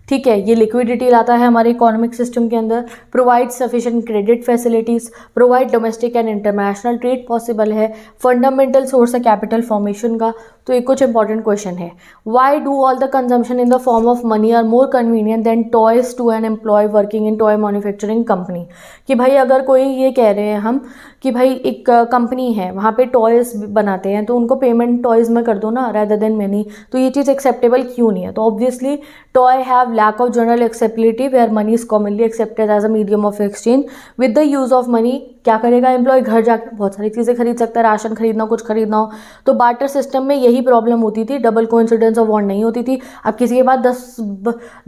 [SPEAKER 1] ठीक है। ये लिक्विडिटी लाता है हमारे इकोनॉमिक सिस्टम के अंदर। Provide sufficient credit facilities, provide domestic and international trade possible है। फंडामेंटल सोर्स है कैपिटल फॉर्मेशन का। तो एक कुछ इंपॉर्टेंट क्वेश्चन है, why do all the consumption in the form of money are more convenient than toys to an employ working in toy manufacturing company. कि भाई अगर कोई ये कह रहे हैं हम कि भाई एक कंपनी है वहाँ पे टॉयज बनाते हैं तो उनको पेमेंट टॉयज में कर दो ना रेदर देन मनी, तो ये चीज़ एक्सेप्टेबल क्यों नहीं है? तो obviously toy have lack of general acceptability where money is commonly accepted as a medium of exchange. With the use of money क्या करेगा एम्प्लॉय? घर जाकर बहुत सारी चीज़ें खरीद सकता है, राशन खरीदना, कुछ खरीदना हो। तो बार्टर सिस्टम में यही प्रॉब्लम होती थी, डबल कोइंसिडेंस ऑफ वांट नहीं होती थी। अब किसी के पास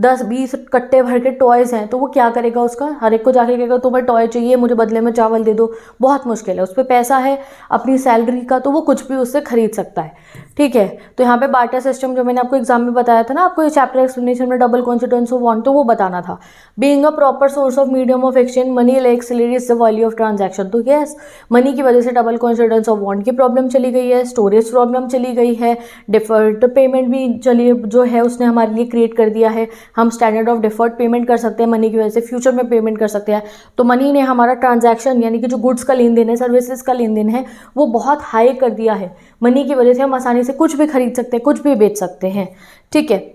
[SPEAKER 1] 10-20 कट्टे भर के टॉयज़ हैं तो वो क्या करेगा? उसका हर एक को जाके कहेगा तुम्हें टॉय चाहिए, मुझे बदले में चावल दे दो, बहुत मुश्किल है। उस पर पैसा है अपनी सैलरी का तो वो कुछ भी उससे खरीद सकता है, ठीक है। तो यहाँ पे बार्टर सिस्टम जो मैंने आपको एग्जाम में बताया था ना, आपको ये चैप्टर एक्सप्लेनेशन में डबल कोइंसिडेंस ऑफ वांट, तो वो बताना था। Being a proper source of medium of exchange money accelerates the value of transaction. तो यस, मनी की वजह से डबल कोइंसिडेंस ऑफ वांट की प्रॉब्लम चली गई है, स्टोरेज प्रॉब्लम चली गई है, डिफर्ड पेमेंट भी चलिए जो है उसने हमारे लिए क्रिएट कर दिया है। हम स्टैंडर्ड ऑफ डिफर्ड पेमेंट कर सकते हैं मनी की वजह से, फ्यूचर में पेमेंट कर सकते हैं। तो मनी ने हमारा ट्रांजैक्शन यानी कि जो गुड्स का लेन देन है, सर्विसेज का लेन देन है, वो बहुत हाई कर दिया है। मनी की वजह से हम आसानी से कुछ भी खरीद सकते हैं, कुछ भी बेच सकते हैं, ठीक है।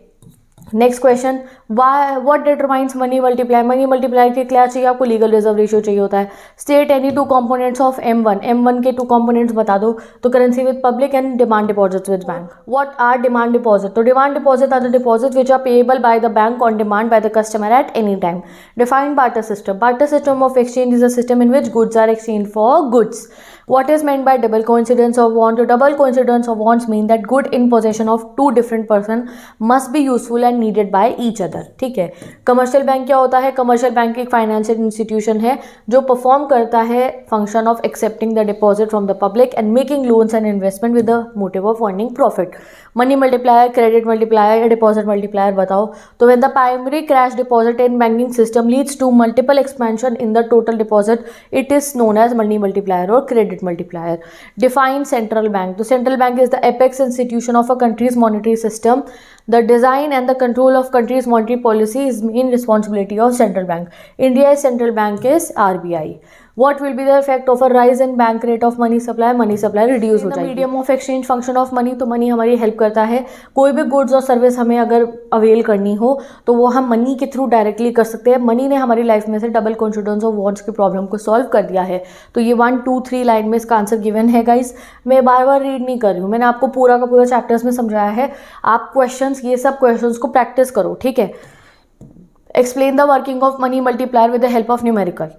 [SPEAKER 1] Next question, what determines money multiply? Money multiply के क्या चाहिए आपको? लीगल रिजर्व रेशियो चाहिए होता है। State any two components of M1 के 2 कंपोनेंट्स बता दो। तो currency with public and demand deposits with bank. What are demand deposit? तो demand deposit are the deposit which are payable by the bank on demand by the customer at any time. Define barter system. Barter system of exchange is a system in which goods are exchange for goods. What is meant by double coincidence of want? The double coincidence of wants mean that good in possession of 2 different person must be useful and needed by each other, ठीक है। Commercial bank क्या होता है? Commercial bank एक financial institution है जो perform करता है function of accepting the deposit from the public and making loans and investment with the motive of earning profit. Money multiplier, credit multiplier या डिपॉजिट मल्टीप्लायर बताओ। तो when the primary cash deposit in banking system leads to multiple expansion in the total deposit, it is known as money multiplier और credit multiplier. Define central bank. The central bank is the apex institution of a country's monetary system. The design and the control of country's monetary policy is main responsibility of central bank. India's central bank is RBI. What will be the effect of a rise in bank rate of money supply? Money supply reduce हो जाएगी। Medium of exchange function of money, तो money हमारी help करता है। कोई भी goods और service हमें अगर अवेल करनी हो तो वो हम मनी के थ्रू डायरेक्टली कर सकते हैं। मनी ने हमारी लाइफ में से डबल कॉन्फिडेंस ऑफ वांट्स की प्रॉब्लम को सॉल्व कर दिया है। तो ये 1, 2, 3 लाइन में इसका आंसर गिवन है गाइस। मैं बार बार रीड नहीं कर रही हूँ, मैंने आपको पूरा का पूरा चैप्टर्स में समझाया है। आप क्वेश्चंस, ये सब क्वेश्चंस को प्रैक्टिस करो, ठीक है। Explain the working of money multiplier with the help of numerical.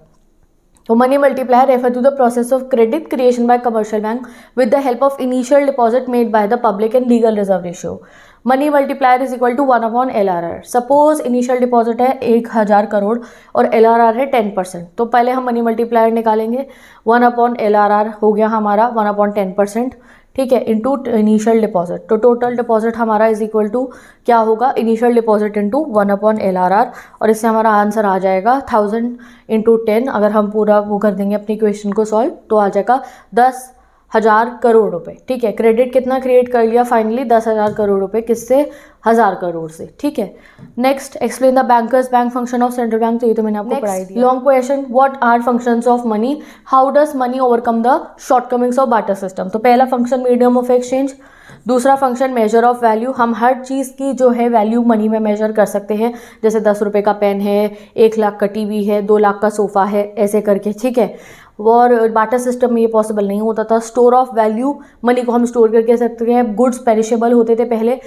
[SPEAKER 1] तो money multiplier refer to the process of credit creation by commercial bank with the help of initial deposit made by the public and legal reserve ratio. Money multiplier is equal to 1/LRR। Suppose initial deposit है 1000 करोड़ और LRR है 10%। तो पहले हम money multiplier निकालेंगे, 1/LRR हो गया हमारा 1/10%, ठीक है, इंटू इनिशियल डिपॉजिट। तो टोटल डिपॉजिट हमारा इज इक्वल टू क्या होगा? इनिशियल डिपॉजिट इंटू 1/LRR, और इससे हमारा आंसर आ जाएगा 1000 इंटू 10। अगर हम पूरा वो कर देंगे अपनी क्वेश्चन को सॉल्व तो आ जाएगा 10,000 करोड़ रुपए, ठीक है। क्रेडिट कितना क्रिएट कर लिया फाइनली? 10,000 करोड़ रुपए। किससे? 1000 करोड़ से, ठीक है। Next, explain the bankers bank function of central bank. तो ये तो मैंने आपको पढ़ाई दिया। Long question, what are functions of money? How does money overcome the shortcomings of barter system? तो पहला फंक्शन मीडियम ऑफ एक्सचेंज, दूसरा फंक्शन मेजर ऑफ वैल्यू। हम हर चीज़ की जो है वैल्यू मनी में मेजर कर सकते हैं, जैसे 10 रुपये का पेन है, 1 लाख का टीवी है, 2 लाख का सोफ़ा है, ऐसे करके, ठीक है। और बार्टर सिस्टम में ये पॉसिबल नहीं होता था। स्टोर ऑफ वैल्यू, मनी को हम स्टोर करके सकते हैं। गुड्स पेरिशेबल होते थे पहले,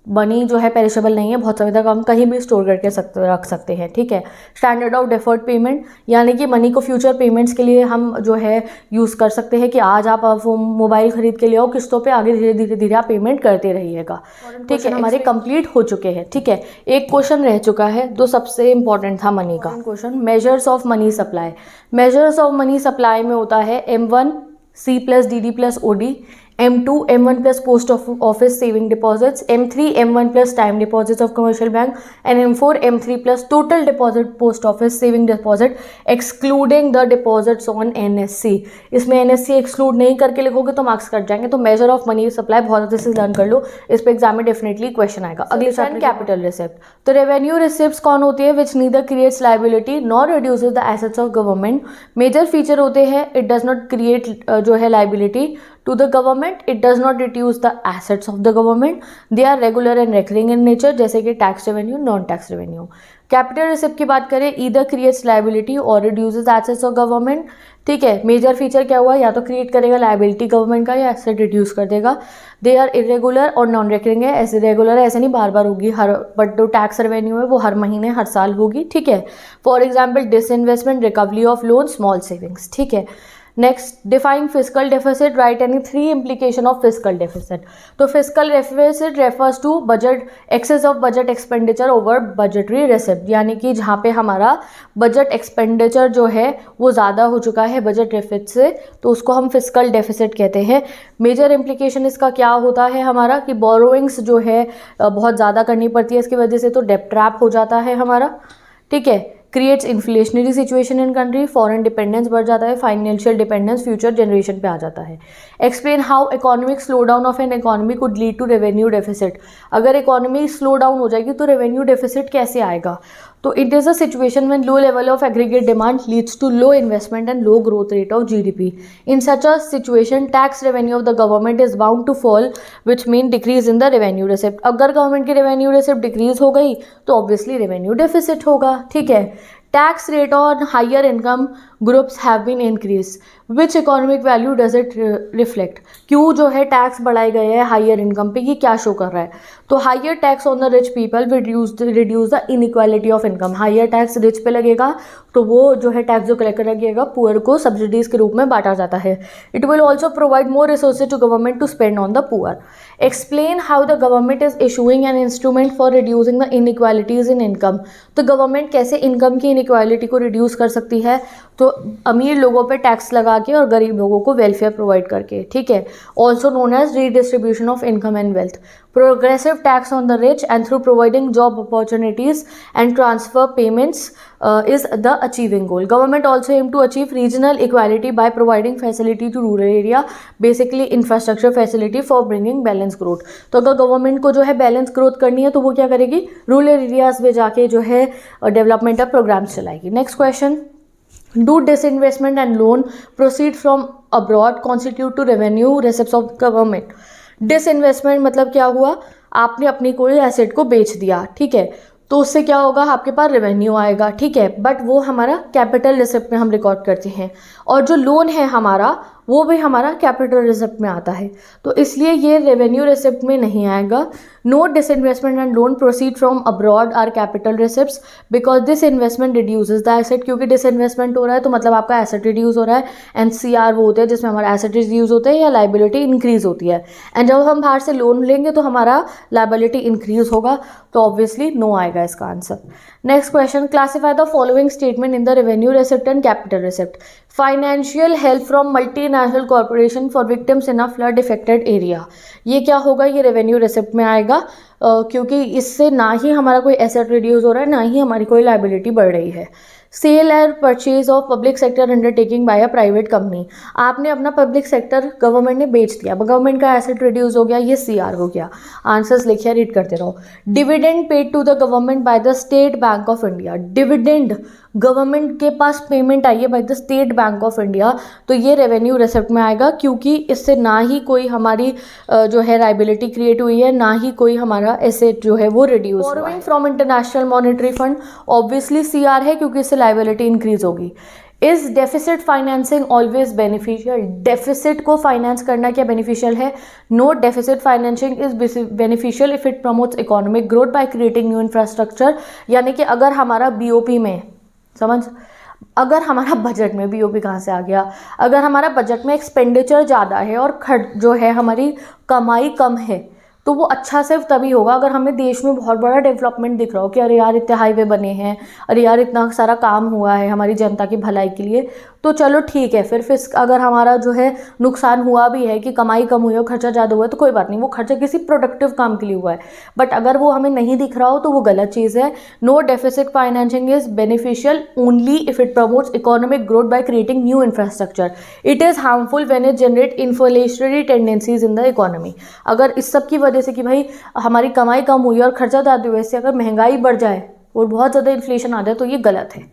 [SPEAKER 1] मनी जो है पेरिशेबल नहीं है, बहुत समय तक हम कहीं भी स्टोर करके रख सकते हैं, ठीक है। स्टैंडर्ड ऑफ डिफर्ड पेमेंट, यानी कि मनी को फ्यूचर पेमेंट्स के लिए हम जो है यूज़ कर सकते हैं कि आज आप मोबाइल खरीद के ले आओ किस्तों पे, आगे धीरे धीरे आप पेमेंट करते रहिएगा, ठीक है। हमारे कंप्लीट हो चुके हैं, ठीक है। एक क्वेश्चन रह चुका है जो सबसे इंपॉर्टेंट था मनी का question, measures of money supply. Measures of money supply में होता है M1 C + DD + OD, M2 M1 plus post office saving deposits, M3 M1 plus time deposits of commercial bank, and M4 M3 plus total deposit post office saving deposit excluding the deposits on NSC। इसमें NSC exclude नहीं करके लिखोगे तो marks cut जाएंगे। तो measure of money supply बहुत अच्छे से लर्न कर लो, इस पे एग्जाम में डेफिनेटली क्वेश्चन आएगा। अगले चैप्टर कैपिटल रिसिप्ट। तो रेवेन्यू रिसिप्ट कौन होती है? Which neither creates liability nor reduces the assets of government. Major feature होते हैं, इट डज नॉट क्रिएट जो है liability, to the government. It does not reduce the assets of the government. They are regular and recurring in nature, जैसे कि tax revenue, non tax revenue. Capital receipt की बात करें, either creates liability और reduces assets of government. ठीक है, major feature क्या हुआ, या तो क्रिएट करेगा लाइबिलिटी गवर्नमेंट का या एसेट रिड्यूस कर देगा. दे आर इरेगुलर और नॉन रेकरिंग है. ऐसे रेगुलर है, ऐसे नहीं बार बार होगी हर, बट जो टैक्स रेवेन्यू है वो हर महीने हर साल होगी. ठीक है, for example disinvestment, recovery of loan, small savings. ठीक है, next define fiscal deficit. Write any 3 implication of fiscal deficit. तो fiscal deficit refers to budget excess of budget expenditure over budgetary receipt, यानी कि जहाँ पे हमारा बजट एक्सपेंडिचर जो है वो ज़्यादा हो चुका है बजट डेफिसिट से, तो उसको हम फिस्कल डेफिसिट कहते हैं. मेजर इम्प्लीकेशन इसका क्या होता है हमारा, कि बोरोइंग्स जो है बहुत ज़्यादा करनी पड़ती है इसकी वजह से, तो डेब्ट ट्रैप हो जाता है हमारा. ठीक है, creates inflationary situation in country, foreign dependence बढ़ जाता है, फाइनेंशियल डिपेंडेंस फ्यूचर जनरेशन पे आ जाता है. Explain how economic slow down of an economy could lead to revenue deficit. अगर इकोनॉमी स्लो डाउन हो जाएगी तो रेवेन्यू डेफिसिट कैसे आएगा. तो it is a situation when low level of aggregate demand leads to low investment and low growth rate of GDP. In such a situation tax revenue of the government is bound to fall, which mean decrease in the revenue receipt. अगर government की revenue receipt decrease हो गई तो obviously revenue deficit होगा. ठीक है, tax rate on higher income groups have been increase. Which economic value does it reflect. क्यों जो है टैक्स बढ़ाए गए हैं हायर इनकम पे, ये क्या शो कर रहा है. तो higher tax on the rich people reduce the inequality of income. Higher tax rich पे लगेगा तो वो जो है टैक्स जो कलेक्ट लगेगा पुअर को सब्सिडीज के रूप में बांटा जाता है. It will also provide more resources to government to spend on the poor. Explain how the government is issuing an instrument for reducing the inequalities in income. तो गवर्नमेंट कैसे इनकम की इनइक्वालिटी को रिड्यूस कर सकती है, तो अमीर लोगों पे टैक्स लगा के और गरीब लोगों को वेलफेयर प्रोवाइड करके. ठीक है, also known as redistribution of income and wealth. Progressive tax on the rich and through providing job opportunities and transfer payments is the achieving goal. Government also aim to achieve regional equality by providing facility to rural area, basically infrastructure facility for bringing balanced growth. तो अगर government को जो है balance growth करनी है तो वो क्या करेगी, रूरल एरियाज में जाके जो है डेवलपमेंट ऑफ प्रोग्राम्स चलाएगी. Next question, do disinvestment and loan proceed from abroad constitute to revenue receipts of government. Disinvestment मतलब क्या हुआ, आपने अपनी कोई एसेट को बेच दिया. ठीक है, तो उससे क्या होगा, आपके पास रेवेन्यू आएगा. ठीक है, बट वो हमारा कैपिटल रिसिप्ट में हम रिकॉर्ड करते हैं, और जो लोन है हमारा वो भी हमारा कैपिटल रिसिप्ट में आता है, तो इसलिए ये रेवेन्यू रिसिप्ट में नहीं आएगा. No disinvestment and loan proceed from abroad are capital receipts because this investment reduces the asset. क्योंकि डिसइन्वेस्टमेंट हो रहा है तो मतलब आपका एसेट रिड्यूस हो रहा है. एंड सीआर वो होते हैं जिसमें हमारा एसेट रिड्यूस होते हैं या लाइबिलिटी इंक्रीज होती है. एंड जब हम बाहर से लोन लेंगे तो हमारा लाइबिलिटी इंक्रीज होगा, तो ऑब्वियसली नो आएगा इसका answer. Next question, classify the following statement in the revenue receipt and capital receipt. Financial help from multinational corporation for victims in a flood affected area. ये क्या होगा, ये रेवेन्यू रिसिप्ट में आएगा, क्योंकि इससे ना ही हमारा कोई एसेट रिड्यूस हो रहा है ना ही हमारी कोई लाइबिलिटी बढ़ रही है. Sale and purchase of public sector undertaking by a private company. आपने अपना पब्लिक सेक्टर गवर्नमेंट ने बेच दिया, गवर्नमेंट का एसेट रिड्यूस हो गया, ये सीआर हो गया. आंसर्स लिखिए, रीड करते रहो. Dividend paid to the government by the State Bank of India. Dividend government के पास पेमेंट आई है by the State Bank of India, तो ये रेवेन्यू रिसिप्ट में आएगा, क्योंकि इससे ना ही कोई हमारी जो है लाइबिलिटी क्रिएट हुई है, ना ही कोई हमारा एसेट जो है वो रिड्यूस हुआ है. Borrowing from International Monetary Fund obviously CR है, क्योंकि इससे लाइबिलिटी इंक्रीज होगी. Is deficit financing always beneficial. Deficit को फाइनेंस करना क्या बेनिफिशियल है? No, deficit financing is beneficial if it promotes economic growth by creating new infrastructure. यानी कि अगर हमारा बीओपी में अगर हमारा बजट में, बीओपी कहाँ से आ गया, अगर हमारा बजट में एक्सपेंडिचर ज़्यादा है और खर्च जो है हमारी कमाई कम है, तो वो अच्छा सिर्फ तभी होगा अगर हमें देश में बहुत बड़ा डेवलपमेंट दिख रहा हो कि अरे यार इतने हाईवे बने हैं, अरे यार इतना सारा काम हुआ है हमारी जनता की भलाई के लिए, तो चलो ठीक है. फिर अगर हमारा जो है नुकसान हुआ भी है कि कमाई कम हुई है और खर्चा ज़्यादा हुआ है, तो कोई बात नहीं, वो खर्चा किसी प्रोडक्टिव काम के लिए हुआ है. बट अगर वो हमें नहीं दिख रहा हो तो वो गलत चीज़ है. No, deficit financing is beneficial only if it promotes economic growth by creating new infrastructure. It is harmful when it generate inflationary tendencies in the economy. अगर इस सब की वजह से कि भाई हमारी कमाई कम हुई और खर्चा ज़्यादा हुआ, इससे अगर महंगाई बढ़ जाए और बहुत ज़्यादा इन्फ्लेशन आ जाए तो ये गलत है.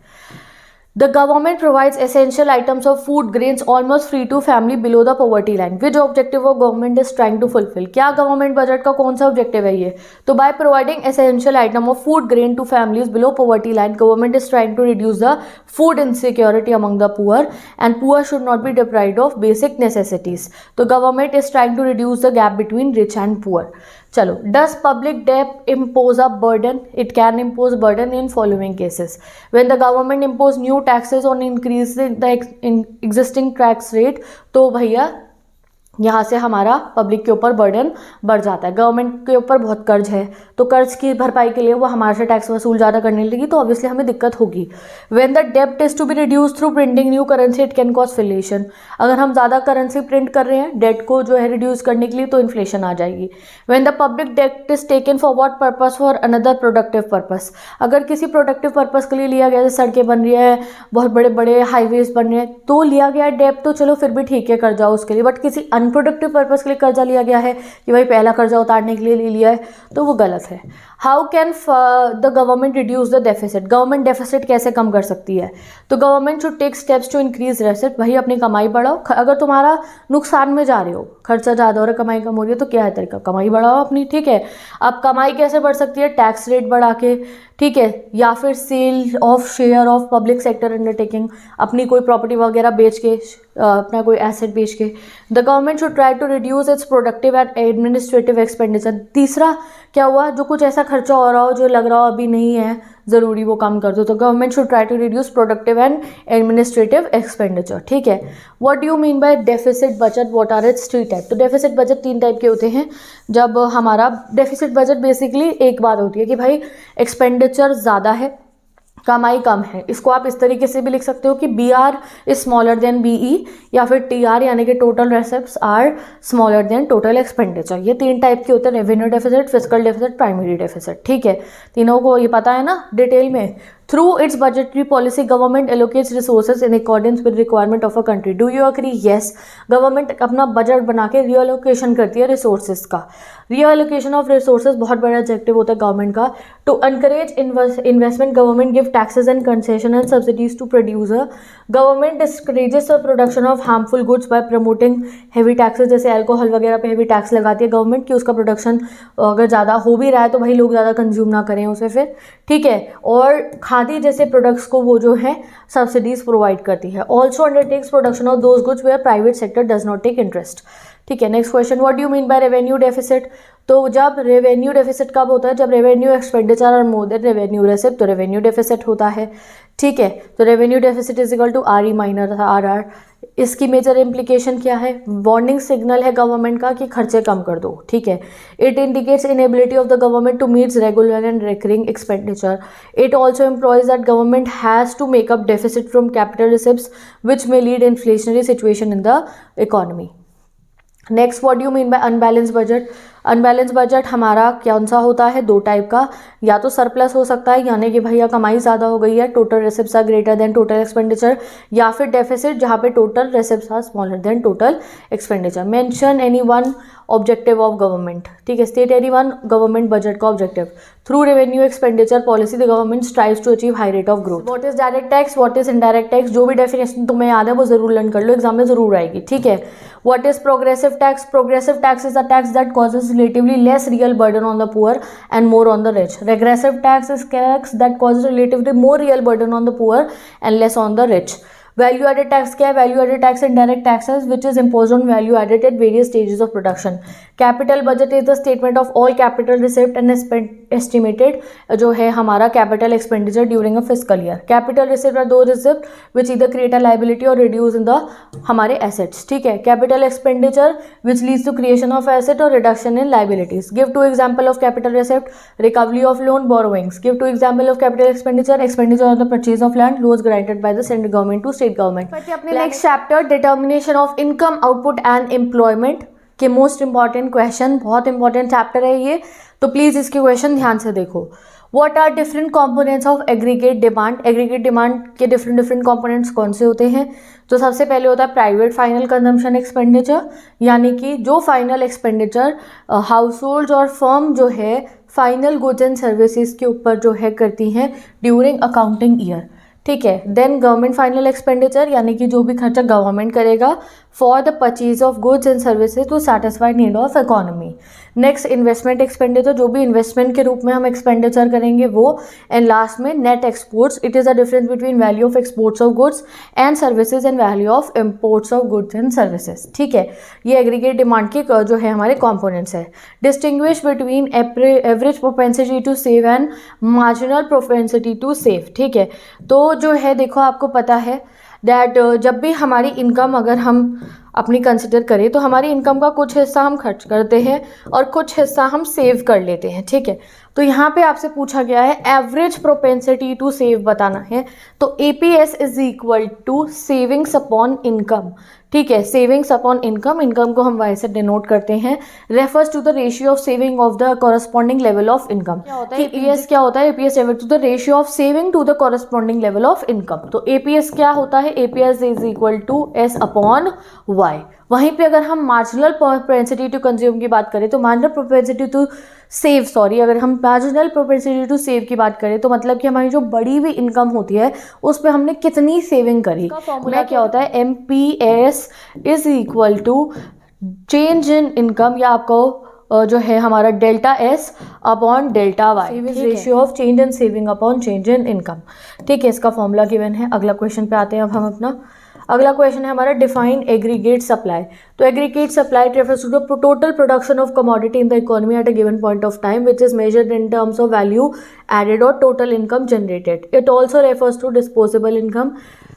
[SPEAKER 1] The government provides essential items of food, grains almost free to family below the poverty line. Which objective of government is trying to fulfill? क्या गवर्नमेंट बजट का कौन सा ऑब्जेक्टिव है ये? तो by providing essential item of food, grain to families below poverty line, government is trying to reduce the food insecurity among the poor, and poor should not be deprived of basic necessities. तो government is trying to reduce the gap between rich and poor. चलो, does public debt impose a burden? It can impose burden in following cases. When the government impose new taxes on increasing the existing tax rate, तो भैया यहाँ से हमारा public के ऊपर burden बढ़ जाता है। गवर्नमेंट के ऊपर बहुत कर्ज है, तो कर्ज की भरपाई के लिए वो हमारे से टैक्स वसूल ज़्यादा करने लगी, तो ऑब्वियसली हमें दिक्कत होगी। व्हेन द डेब्ट is to be reduce through printing new currency, it can cause inflation. अगर हम ज़्यादा करेंसी प्रिंट कर रहे हैं डेट को जो है रिड्यूस करने के लिए, तो इन्फ्लेशन आ जाएगी। व्हेन द पब्लिक डेब्ट is taken for what purpose? For another productive purpose. अगर किसी प्रोडक्टिव पर्पस के लिए लिया गया, जैसे सड़कें बन रही है, बहुत बड़े बड़े हाईवेज बन रहे हैं, तो लिया गया डेब्ट, तो चलो फिर भी ठीक है, कर जाओ उसके लिए। बट किसी अनप्रोडक्टिव पर्पस के लिए कर्जा लिया गया है कि भाई पहला कर्जा उतारने के लिए ले लिया है, तो वो गलत है। How can the government reduce the deficit? Government deficit कैसे कम कर सकती है? तो government should take steps to increase receipt. भाई अपनी कमाई बढ़ाओ। अगर तुम्हारा नुकसान में जा रहे हो, खर्चा ज़्यादा हो रहा है, कमाई कम हो रही है, तो क्या है तरीका? कमाई बढ़ाओ अपनी, ठीक है। अब कमाई कैसे बढ़ सकती है? टैक्स रेट बढ़ा के, ठीक है, या फिर sale of share of public sector undertaking, अपनी कोई प्रॉपर्टी वगैरह बेच के, अपना कोई एसेट बेच के। The government should try to reduce its productive and administrative expenditure. तीसरा क्या हुआ? जो कुछ ऐसा खर्चा हो रहा हो जो लग रहा हो अभी नहीं है ज़रूरी, वो काम कर दो। तो government should try to reduce productive and administrative expenditure, ठीक है। What do you mean by deficit budget? What are its three type? तो डेफिसिट बजट 3 टाइप के होते हैं। जब हमारा डेफिसिट बजट बेसिकली एक बात होती है कि भाई एक्सपेंडिचर ज़्यादा है, कमाई कम है। इसको आप इस तरीके से भी लिख सकते हो कि B R is smaller than B E, या फिर टी आर यानी कि total receipts are smaller than total expenditure. ये 3 टाइप के होते हैं, revenue deficit, fiscal deficit, primary deficit, ठीक है। तीनों को ये पता है ना डिटेल में। Through its budgetary policy, government allocates resources in accordance with requirement of a country. Do you agree? Yes. Government अपना बजट बना के reallocation करती है resources का। Reallocation of resources बहुत बड़ा objective होता है गवर्नमेंट का। To encourage investment, government give taxes and concession and subsidies to producer. Government discourages the production of harmful goods by promoting heavy taxes. जैसे अल्कोहल वगैरह पे heavy tax लगाती है गवर्नमेंट कि उसका प्रोडक्शन अगर ज़्यादा हो भी रहा है तो भाई लोग ज़्यादा कंज्यूम ना करें उसे फिर, ठीक है। और खादी जैसे प्रोडक्ट्स को वो जो है सब्सिडीज प्रोवाइड करती है। Also undertakes production of those goods where private sector does not take interest, ठीक है। Next question, what do you mean by revenue deficit? तो जब रेवेन्यू डेफिसिट कब होता है? जब रेवेन्यू एक्सपेंडिचर और मोर देन रेवेन्यू रेसिप्ट, तो रेवेन्यू डेफिसिट होता है, ठीक है। तो revenue deficit is equal to R E minus R R. इसकी मेजर इम्प्लीकेशन क्या है? वार्निंग सिग्नल है गवर्नमेंट का कि खर्चे कम कर दो, ठीक है। It indicates inability of the government to meet regular and recurring expenditure. It also employs that government has to make up deficit from capital receipts which may lead inflationary situation in the economy. Next, what do you mean by unbalance budget? Unbalance budget हमारा कौन सा होता है? 2 type का, या तो surplus हो सकता है यानी कि भैया कमाई ज़्यादा हो गई है, total receipts are greater than total expenditure, या फिर डेफिसिट जहाँ पे total receipts are smaller than total expenditure. Mention any one objective of government, ठीक है। State any one government budget का objective. Through revenue expenditure policy the government strives to achieve high rate of growth. What is direct tax, what is indirect tax? जो भी definition तुम्हें याद है वो जरूर लर्न कर लो, एग्जाम में जरूर आएगी, ठीक है। What is progressive tax? Progressive tax is a tax that causes relatively less real burden on the poor and more on the rich. Regressive tax is tax that causes relatively more real burden on the poor and less on the rich. Value added tax क्या है? Value added tax indirect taxes which is impose on value added at various stages of production. Capital budget is the statement of all capital receipt and estimated जो है हमारा capital expenditure during a fiscal year. Capital receipt are those receipt which either create a liability और reduce in the हमारे assets, ठीक है। Capital expenditure which leads to creation of asset और reduction in liabilities. Give two example of capital receipt, recovery of loan, borrowings. Give two example of capital expenditure, expenditure on the purchase of land, loans granted by the central government to state government. अपने next chapter determination of income, output and employment के most important question, बहुत important chapter है ये, तो please इसके question ध्यान से देखो। What are different components of aggregate demand? Aggregate demand के डिफरेंट कंपोनेंट्स कौन से होते हैं? तो सबसे पहले होता है प्राइवेट फाइनल कंजम्पशन एक्सपेंडिचर, यानी कि जो फाइनल एक्सपेंडिचर हाउस होल्ड और फर्म जो है फाइनल गुड्स एंड सर्विसेज के ऊपर जो है करती हैं ड्यूरिंग अकाउंटिंग ईयर, ठीक है। देन गवर्नमेंट फाइनल एक्सपेंडिचर, यानी कि जो भी खर्चा गवर्नमेंट करेगा for the purchase of goods and services to satisfy need of economy. Next investment expenditure, जो भी इन्वेस्टमेंट के रूप में हम एक्सपेंडिचर करेंगे वो। एंड लास्ट में net exports, it is a difference between value of exports of goods and services and value of imports of goods and services. ठीक है, ये एग्रीगेट डिमांड की जो है हमारे कॉम्पोनेंट्स है। Distinguish between average propensity to save and marginal propensity to save. ठीक है, तो जो है देखो आपको पता है दैट जब भी हमारी इनकम अगर हम अपनी कंसिडर करें तो हमारी इनकम का कुछ हिस्सा हम खर्च करते हैं और कुछ हिस्सा हम सेव कर लेते हैं। ठीक है, तो यहाँ पे आपसे पूछा गया है एवरेज प्रोपेंसिटी टू सेव बताना है, तो APS is equal to savings upon income. ठीक है, सेविंग्स अपॉन इनकम, इनकम को हम वाई से डिनोट करते हैं, refers to the ratio of saving of the corresponding level of income. क्या होता है एपीएस? क्या होता है APS? Refer to the ratio of saving to the corresponding level of income. तो एपीएस क्या होता है? APS is equal to S upon Y. वहीं पे अगर हम मार्जिनल प्रोपेंसिटी टू कंज्यूम की बात करें तो मार्जिनल प्रोपेंसिटी टू सेव, अगर हम मार्जिनल प्रोपेंसिटी टू सेव की बात करें तो मतलब कि हमारी जो बड़ी हुई इनकम होती है उस पर हमने कितनी सेविंग करी। फॉर्मूला क्या होता है? M P S is equal to change in income, या आपको जो है हमारा delta S upon delta Y, ratio of change in saving upon change in income. ठीक है, इसका फॉर्मूला गिवन है। अगला क्वेश्चन पे आते हैं अब हम अपना। अगला क्वेश्चन है हमारा डिफाइन एग्रीगेट सप्लाई। तो aggregate supply refers to the total production of commodity in the economy at a given point of time which is measured in terms of value added और total income generated. It also refers to disposable income.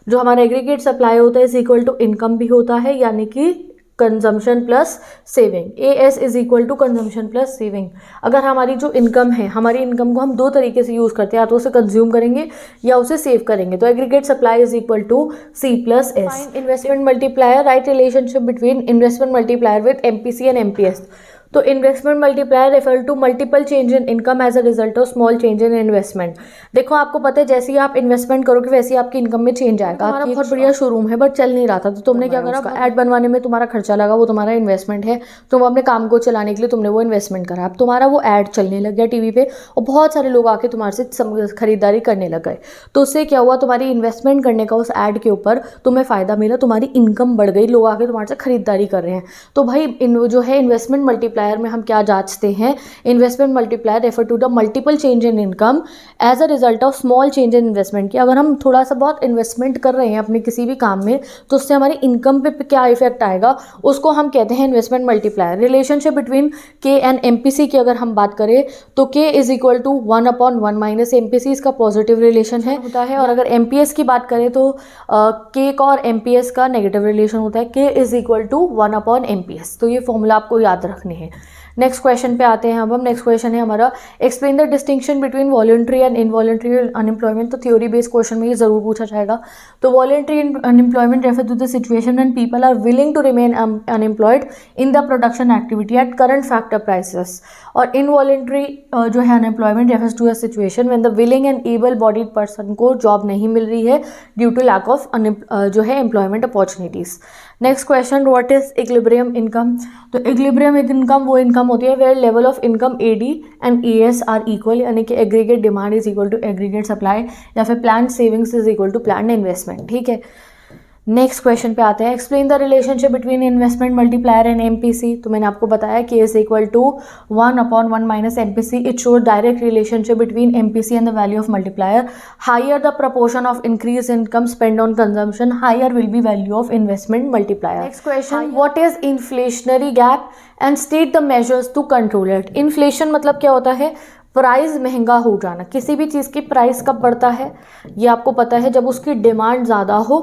[SPEAKER 1] जो हमारा aggregate supply होता है is equal to income भी होता है, यानी कि consumption plus saving. A S is equal to consumption plus saving. अगर हमारी जो इनकम है, हमारी इनकम को हम दो तरीके से यूज़ करते हैं, या तो उसे कंज्यूम करेंगे या उसे सेव करेंगे। तो aggregate supply is equal to C plus S. Investment multiplier, right relationship between investment multiplier with MPC and MPS. तो investment multiplier refer to multiple change in income as a result of small change in investment. देखो आपको पता है जैसे ही आप investment करोगे वैसे ही आपकी इनकम में चेंज आएगा। हमारा बहुत बढ़िया शोरूम है बट चल नहीं रहा था, तो तुमने क्या करा? ऐड बनवाने में तुम्हारा खर्चा लगा, वो तुम्हारा इन्वेस्टमेंट है। तुम अपने काम को चलाने के लिए तुमने वो इन्वेस्टमेंट करा, अब तुम्हारा वो ऐड चलने लग गया टीवी पे और बहुत सारे लोग आके तुम्हारे से खरीदारी करने लग गए। तो उससे क्या हुआ? तुम्हारी इन्वेस्टमेंट करने का उस ऐड के ऊपर तुम्हें फ़ायदा मिला, तुम्हारी इनकम बढ़ गई, लोग आके तुम्हारे से खरीदारी कर रहे हैं। तो भाई जो है इन्वेस्टमेंट मल्टीप्लायर में हम क्या जांचते हैं? Investment multiplier refer to the multiple change in income as a result of small change in investment. कि अगर हम थोड़ा सा बहुत इन्वेस्टमेंट कर रहे हैं अपने किसी भी काम में तो उससे हमारी इनकम पे क्या इफेक्ट आएगा, उसको हम कहते हैं investment multiplier. Relationship between K and MPC की अगर हम बात करें तो K is equal to 1/1 minus MPC, इसका पॉजिटिव रिलेशन है होता है। और अगर एमपीएस की बात करें तो के का और एमपीएस का नेगेटिव रिलेशन होता है। के इज इक्वल टू 1/MPS। तो ये फॉर्मूला आपको याद रखने हैं। नेक्स्ट क्वेश्चन पे आते हैं अब हम। नेक्स्ट क्वेश्चन है हमारा explain the distinction between voluntary and involuntary unemployment. तो थ्योरी बेस्ड क्वेश्चन में ये जरूर पूछा जाएगा। तो voluntary unemployment refer to the situation when people are willing to remain unemployed in the production activity at current factor prices. और involuntary जो है unemployment refers to a situation when the willing and able bodied person को job नहीं मिल रही है due to lack of जो है employment opportunities. Next question, what is equilibrium income. तो इक्विलिब्रियम इनकम वो इनकम होती है where level of income AD and AS are equal, यानी कि aggregate demand is equal to aggregate supply, या फिर plan savings is equal to plan investment. ठीक है, नेक्स्ट क्वेश्चन पे आते हैं। Explain the relationship between investment multiplier and MPC. तो मैंने आपको बताया कि is equal to 1/1 minus MPC. It shows direct relationship between MPC and the value of multiplier. Higher the proportion of increase income spend on consumption, higher will be value of investment multiplier. Next question, what is inflationary gap and state the measures to control it. Inflation मतलब क्या होता है? Price महंगा हो जाना। किसी भी चीज़ की प्राइस कब बढ़ता है ये आपको पता है? जब उसकी डिमांड ज़्यादा हो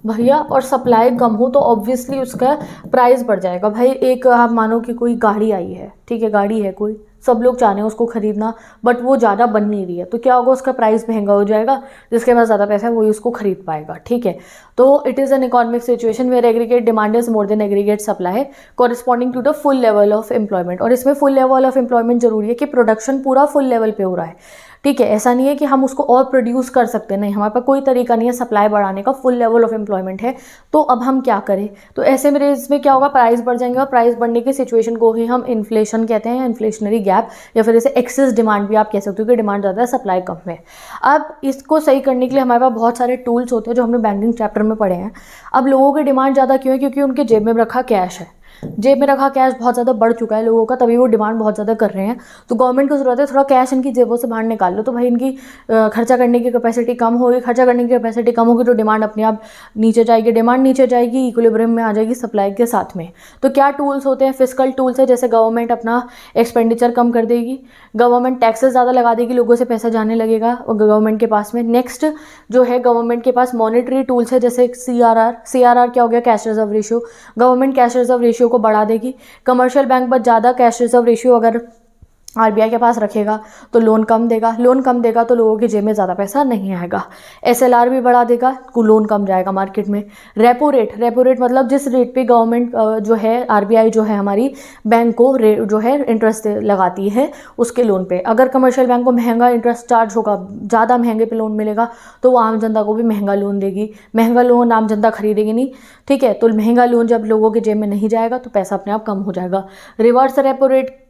[SPEAKER 1] भैया और सप्लाई कम हो तो ऑब्वियसली उसका प्राइस बढ़ जाएगा। भाई एक आप मानो कि कोई गाड़ी आई है, ठीक है, गाड़ी है कोई, सब लोग चाह रहे हैं उसको खरीदना बट वो ज़्यादा बन नहीं रही है, तो क्या होगा? उसका प्राइस महंगा हो जाएगा, जिसके पास ज़्यादा पैसा है वही उसको खरीद पाएगा। ठीक है, तो it is an economic situation where aggregate demand is more than aggregate supply corresponding to the full level of employment. और इसमें फुल लेवल ऑफ एम्प्लॉयमेंट जरूरी है कि प्रोडक्शन पूरा फुल लेवल पे हो रहा है। ठीक है, ऐसा नहीं है कि हम उसको और प्रोड्यूस कर सकते, नहीं, हमारे पास कोई तरीका नहीं है सप्लाई बढ़ाने का, फुल लेवल ऑफ एम्प्लॉयमेंट है। तो अब हम क्या करें? तो ऐसे मेरे इसमें क्या होगा, प्राइस बढ़ जाएंगे, और प्राइस बढ़ने की सिचुएशन को ही हम इन्फ्लेशन कहते हैं, इन्फ्लेशनरी गैप, या फिर इसे एक्सेस डिमांड भी आप कह सकते हो कि डिमांड ज़्यादा है, सप्लाई कम है। अब इसको सही करने के लिए हमारे पास बहुत सारे टूल्स होते हैं जो हमने बैंकिंग चैप्टर में पढ़े हैं। अब लोगों की डिमांड ज़्यादा क्यों है? क्योंकि उनके जेब में रखा कैश है, जेब में रखा कैश बहुत ज़्यादा बढ़ चुका है लोगों का, तभी वो डिमांड बहुत ज़्यादा कर रहे हैं। तो गवर्नमेंट को ज़रूरत है थोड़ा कैश इनकी जेबों से बाहर निकाल लो, तो भाई इनकी खर्चा करने की कैपेसिटी कम होगी, खर्चा करने की कैपेसिटी कम होगी तो डिमांड अपने आप नीचे जाएगी, डिमांड नीचे जाएगी, इक्विलिब्रियम में आ जाएगी सप्लाई के साथ में। तो क्या टूल्स होते हैं? फिस्कल टूल्स है, जैसे गवर्नमेंट अपना एक्सपेंडिचर कम कर देगी, गवर्नमेंट टैक्सेस ज़्यादा लगा देगी, लोगों से पैसा जाने लगेगा गवर्नमेंट के पास में। नेक्स्ट जो है गवर्नमेंट के पास मॉनेटरी टूल्स है, जैसे CRR क्या हो गया? Cash reserve ratio, government cash reserve ratio को बढ़ा देगी। कमर्शियल बैंक पर ज़्यादा कैश रिजर्व रेशियो अगर RBI के पास रखेगा तो लोन कम देगा, लोन कम देगा तो लोगों की जेब में ज़्यादा पैसा नहीं आएगा। SLR भी बढ़ा देगा तो लोन कम जाएगा मार्केट में। रेपो रेट मतलब जिस रेट पे गवर्नमेंट जो है RBI जो है हमारी बैंक को जो है इंटरेस्ट लगाती है उसके लोन पे, अगर कमर्शियल बैंक को महंगा इंटरेस्ट चार्ज होगा, ज़्यादा महंगे पे लोन मिलेगा तो वो आम जनता को भी महंगा लोन देगी। महंगा लोन आम जनता खरीदेगी नहीं, ठीक है, तो महंगा लोन जब लोगों के जेब में नहीं जाएगा तो पैसा अपने आप कम हो जाएगा। रिवर्स रेपो रेट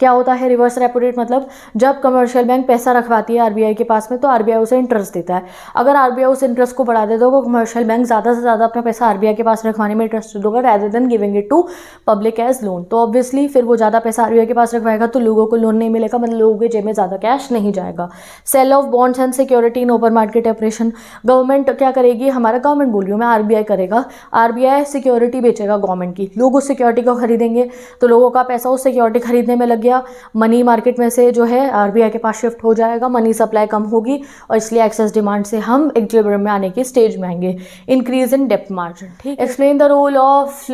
[SPEAKER 1] क्या होता है? रिवर्स रेपो रेट मतलब जब कमर्शियल बैंक पैसा रखवाती है RBI के पास में तो RBI उसे इंटरेस्ट देता है। अगर RBI उस इंटरेस्ट को बढ़ा देता है तो कमर्शियल बैंक ज़्यादा से ज़्यादा अपना पैसा RBI के पास रखवाने में इंटरेस्ट देगा rather than giving it to public as loan. तो ऑब्वियसली फिर वो ज़्यादा पैसा RBI के पास रखवाएगा तो लोगों को लोन नहीं मिलेगा, मतलब लोगों के जेब में ज़्यादा कैश नहीं जाएगा। Sale of bonds and security in open market operation, government क्या करेगी? हमारा गवर्नमेंट बोल रही हूँ मैं, RBI करेगा, RBI सिक्योरिटी बेचेगा गवर्नमेंट की, लोग उस सिक्योरिटी को खरीदेंगे तो लोगों का पैसा उस सिक्योरिटी खरीदने में लग गया, मनी मार्केट में से जो है RBI के पास शिफ्ट हो जाएगा, मनी सप्लाई कम होगी और इसलिए एक्सेस डिमांड से हम इक्विलिब्रियम में आने की स्टेज में आएंगे। इंक्रीज इन डेप्थ मार्जिन, ठीक। Explain the role of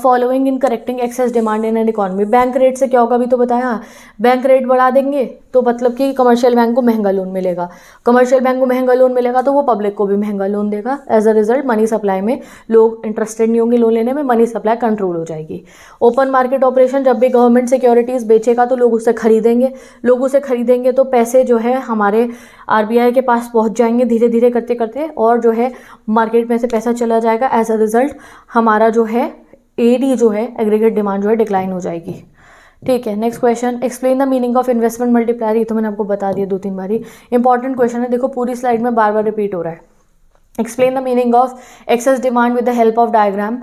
[SPEAKER 1] following in correcting excess demand in an economy. Bank rate से क्या होगा अभी तो बताया, बैंक रेट बढ़ा देंगे तो मतलब कि कमर्शियल बैंक को महंगा लोन मिलेगा, कमर्शियल बैंक को महंगा लोन मिलेगा तो वो पब्लिक को भी महंगा लोन देगा। As a result money supply में लोग इंटरेस्टेड नहीं होंगे लोन लेने में, मनी सप्लाई कंट्रोल हो जाएगी। ओपन मार्केट ऑपरेशन, जब भी गवर्नमेंट सिक्योरिटीज़ बेचेगा तो लोग उसे खरीदेंगे, लोग उसे खरीदेंगे तो पैसे जो है हमारे RBI के पास पहुंच जाएंगे धीरे धीरे करते करते, और जो है मार्केट में से पैसा चला जाएगा। एज अ रिजल्ट हमारा जो है AD जो है एग्रीगेट डिमांड जो है डिक्लाइन हो जाएगी, ठीक है। Next question, explain the meaning of investment multiplier. ये तो मैंने आपको बता दिया 2-3 बारी, इंपॉर्टेंट क्वेश्चन है, देखो पूरी स्लाइड में बार बार रिपीट हो रहा है। Explain the meaning of excess demand with the help of diagram,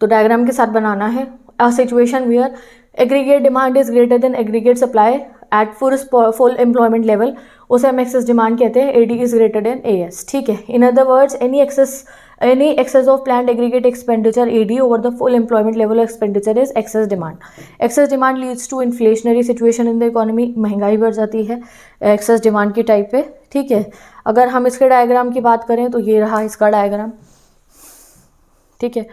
[SPEAKER 1] तो डायग्राम के साथ बनाना है। A situation where aggregate demand is greater than aggregate supply at full employment level, उसे हम एक्सेस डिमांड कहते हैं। AD is greater than AS, ठीक है। In other words any excess of planned aggregate expenditure AD over the full employment level of expenditure is excess demand. Excess demand leads to inflationary situation in the economy, महंगाई बढ़ जाती है excess demand की type पे, ठीक है। अगर हम इसके डायग्राम की बात करें तो ये रहा इसका डायग्राम, ठीक है,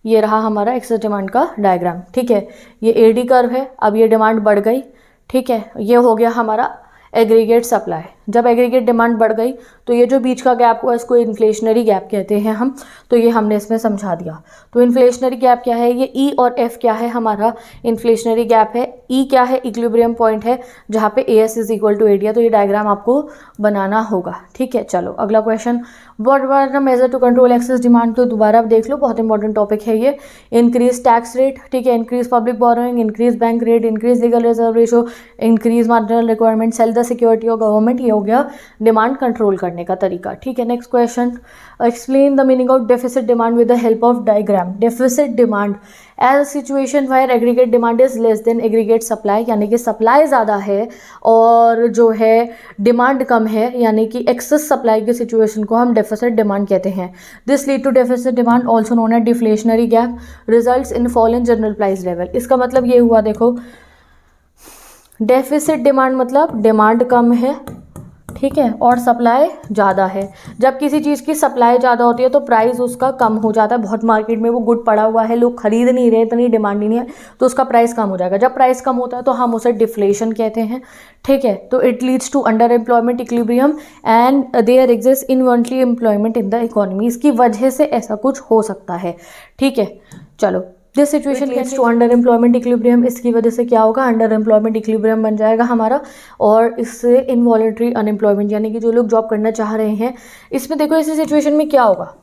[SPEAKER 1] ये रहा हमारा एक्सेस डिमांड का डायग्राम, ठीक है। ये AD कर्व है, अब ये डिमांड बढ़ गई, ठीक है, ये हो गया हमारा एग्रीगेट सप्लाई। जब एग्रीगेट डिमांड बढ़ गई तो ये जो बीच का गैप हुआ इसको इन्फ्लेशनरी गैप कहते हैं हम, तो ये हमने इसमें समझा दिया। तो इन्फ्लेशनरी गैप क्या है? ये E और F क्या है? हमारा इन्फ्लेशनरी गैप है। E क्या है? इक्विलिब्रियम पॉइंट है जहाँ पे AS is equal to AD है, तो ये डायग्राम आपको बनाना होगा, ठीक है। चलो अगला question, what were the measure to control excess demand, तो दोबारा आप देख लो, बहुत इंपॉर्टेंट टॉपिक है ये। इंक्रीज टैक्स रेट, ठीक है, increase public borrowing, increase bank rate, increase legal reserve ratio, increase marginal requirement, sell the security of government, ये हो गया डिमांड कंट्रोल करने का तरीका, ठीक है। Next question, explain the meaning of deficit demand with the help of diagram. Deficit demand as situation where aggregate demand is less than aggregate supply, यानी कि सप्लाई ज़्यादा है और जो है डिमांड कम है, यानी कि एक्सेस सप्लाई की सिचुएशन को हम डेफिसिट डिमांड कहते हैं। This lead to deficit demand also known as deflationary gap, results in fall in general price level. इसका मतलब ये हुआ, देखो डेफिसिट डिमांड मतलब डिमांड कम है, ठीक है, और सप्लाई ज़्यादा है। जब किसी चीज़ की सप्लाई ज़्यादा होती है तो प्राइस उसका कम हो जाता है, बहुत मार्केट में वो गुड पड़ा हुआ है, लोग खरीद नहीं रहे, इतनी डिमांड नहीं है, तो उसका प्राइस कम हो जाएगा। जब प्राइस कम होता है तो हम उसे डिफ्लेशन कहते हैं, ठीक है। तो it leads to under employment equilibrium and there exist involuntary employment in the economy. इसकी वजह से ऐसा कुछ हो सकता है, ठीक है। चलो this situation leads to under employment equilibrium. इसकी वजह से क्या होगा, अंडर एम्प्लॉयमेंट इक्विलिब्रियम बन जाएगा हमारा, और इससे इनवॉलंटरी अनएम्प्लॉयमेंट, यानी कि जो लोग जॉब करना चाह रहे हैं, इसमें देखो ऐसी सिचुएशन में क्या होगा,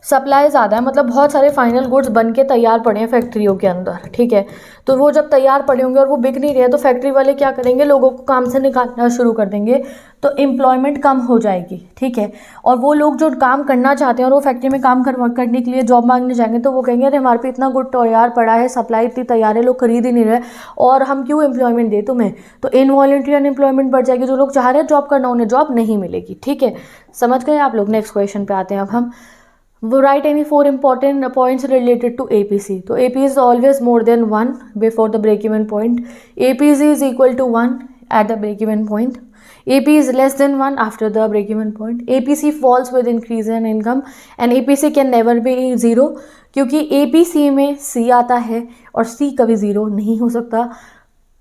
[SPEAKER 1] सप्लाई ज़्यादा है, मतलब बहुत सारे फाइनल गुड्स बन के तैयार पड़े हैं फैक्ट्रियों के अंदर, ठीक है। तो वो जब तैयार पड़े होंगे और वो बिक नहीं रहे, तो फैक्ट्री वाले क्या करेंगे, लोगों को काम से निकालना शुरू कर देंगे, तो एम्प्लॉयमेंट कम हो जाएगी, ठीक है। और वो लोग जो काम करना चाहते हैं और वो फैक्ट्री में काम करने के लिए जॉब मांगने जाएंगे, तो वो कहेंगे अरे हमारे पे इतना गुड तैयार पड़ा है, सप्लाई इतनी तैयार है, लोग खरीद ही नहीं रहे, और हम क्यों एम्प्लॉयमेंट दे तुम्हें। तो इनवॉलंटरी अनएम्प्लॉयमेंट बढ़ जाएगी, जो लोग चाह रहे हैं जॉब करना उन्हें जॉब नहीं मिलेगी, ठीक है। समझ गए आप लोग। नेक्स्ट क्वेश्चन पे आते हैं अब हम। Write any 4 important points related to APC. तो AP is always more than 1 before the break-even point. APC is equal to 1 at the break-even point. AP is less than 1 after the break-even point. APC falls with increase in income and APC can never be 0, क्योंकि APC में C आता है और C कभी 0 नहीं हो सकता।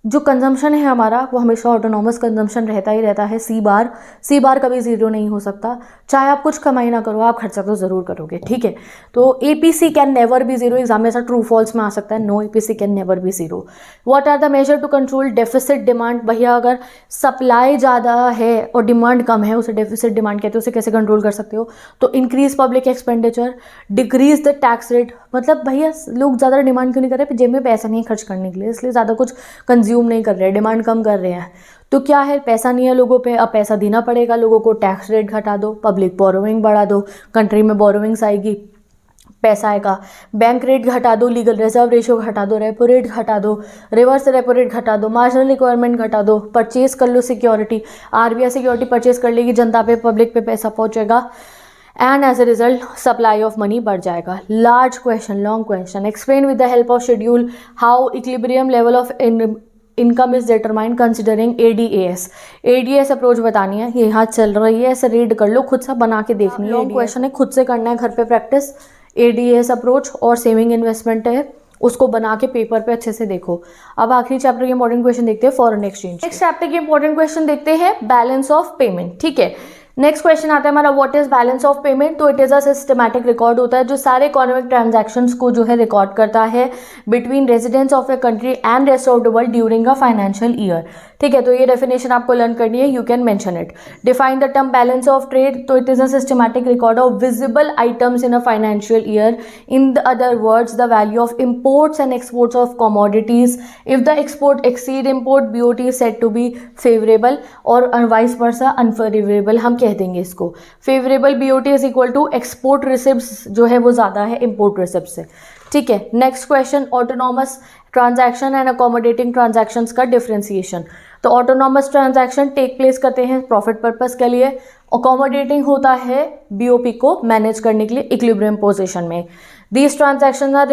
[SPEAKER 1] जो कंजम्पशन है हमारा वो हमेशा ऑटोनॉमस कंजम्पशन रहता ही रहता है, सी बार कभी ज़ीरो नहीं हो सकता। चाहे आप कुछ कमाई ना करो, आप खर्चा तो ज़रूर करोगे, ठीक है। तो APC can never be zero, exam में ऐसा ट्रू फॉल्स में आ सकता है, no APC can never be zero. What are the measure to control deficit demand. भैया अगर सप्लाई ज़्यादा है और डिमांड कम है, उसे डेफिसिट डिमांड कहते हैं, उसे कैसे कंट्रोल कर सकते हो। तो increase public expenditure, decrease the tax rate. मतलब भैया लोग ज़्यादा डिमांड क्यों नहीं कर रहे, जेब में पैसा नहीं है खर्च करने के लिए, इसलिए ज़्यादा कुछ कंज्यूम नहीं कर रहे हैं, डिमांड कम कर रहे हैं। तो क्या है, पैसा नहीं है लोगों पे, अब पैसा देना पड़ेगा लोगों को, टैक्स रेट घटा दो, पब्लिक बोरोइंग बढ़ा दो, कंट्री में बोरोइंग्स आएगी, पैसा आएगा, बैंक रेट घटा दो, लीगल रिजर्व रेशियो घटा दो, रेपो रेट घटा दो, रिवर्स रेपो रेट घटा दो, मार्जिनल रिक्वायरमेंट घटा दो, परचेज कर लो सिक्योरिटी, आरबीआई सिक्योरिटी परचेज कर लेगी, जनता पे पब्लिक पे पैसा पहुंचेगा, and as a result supply of money बढ़ जाएगा। Large question, long question. Explain with the help of schedule how equilibrium level of income is determined considering AD AS. ADS approach बतानी है, ये यहाँ चल रही है, ऐसे रीड कर लो, खुद से बना के देखनी है। लॉन्ग क्वेश्चन है, खुद से करना है घर पे प्रैक्टिस। एडीएस अप्रोच और सेविंग इन्वेस्टमेंट है, उसको बना के पेपर पे अच्छे से देखो। अब आखिरी चैप्टर के इंपॉर्टेंट क्वेश्चन देखते हैं, फॉरेन एक्सचेंज। नेक्स्ट चैप्टर के इंपॉर्टेंट क्वेश्चन देखते हैं, बैलेंस ऑफ पेमेंट, ठीक है। नेक्स्ट क्वेश्चन आता है हमारा, what is balance of payment. तो it is a systematic record होता है जो सारे इकोनॉमिक ट्रांजैक्शंस को जो है रिकॉर्ड करता है between residents of a country and rest of the world during a financial year, ठीक है। तो ये डेफिनेशन आपको लर्न करनी है, you can mention it. Define the term balance of trade. तो it is a systematic record of visible items in a financial year, in the other words the value of imports and exports of commodities. If the export exceed import, BOT is said to be favourable, और vice versa unfavourable हम कह देंगे इसको। Favourable BOT is equal to export receipts जो है वो ज़्यादा है इम्पोर्ट रिसिप्ट से, ठीक है। Next question, autonomous transaction and accommodating transactions का डिफरेंशिएशन। तो ऑटोनॉमस ट्रांजैक्शन टेक प्लेस करते हैं प्रॉफिट पर्पस के लिए, अकोमोडेटिंग होता है बीओपी को मैनेज करने के लिए इक्विलिब्रियम पोजीशन में। These transactions are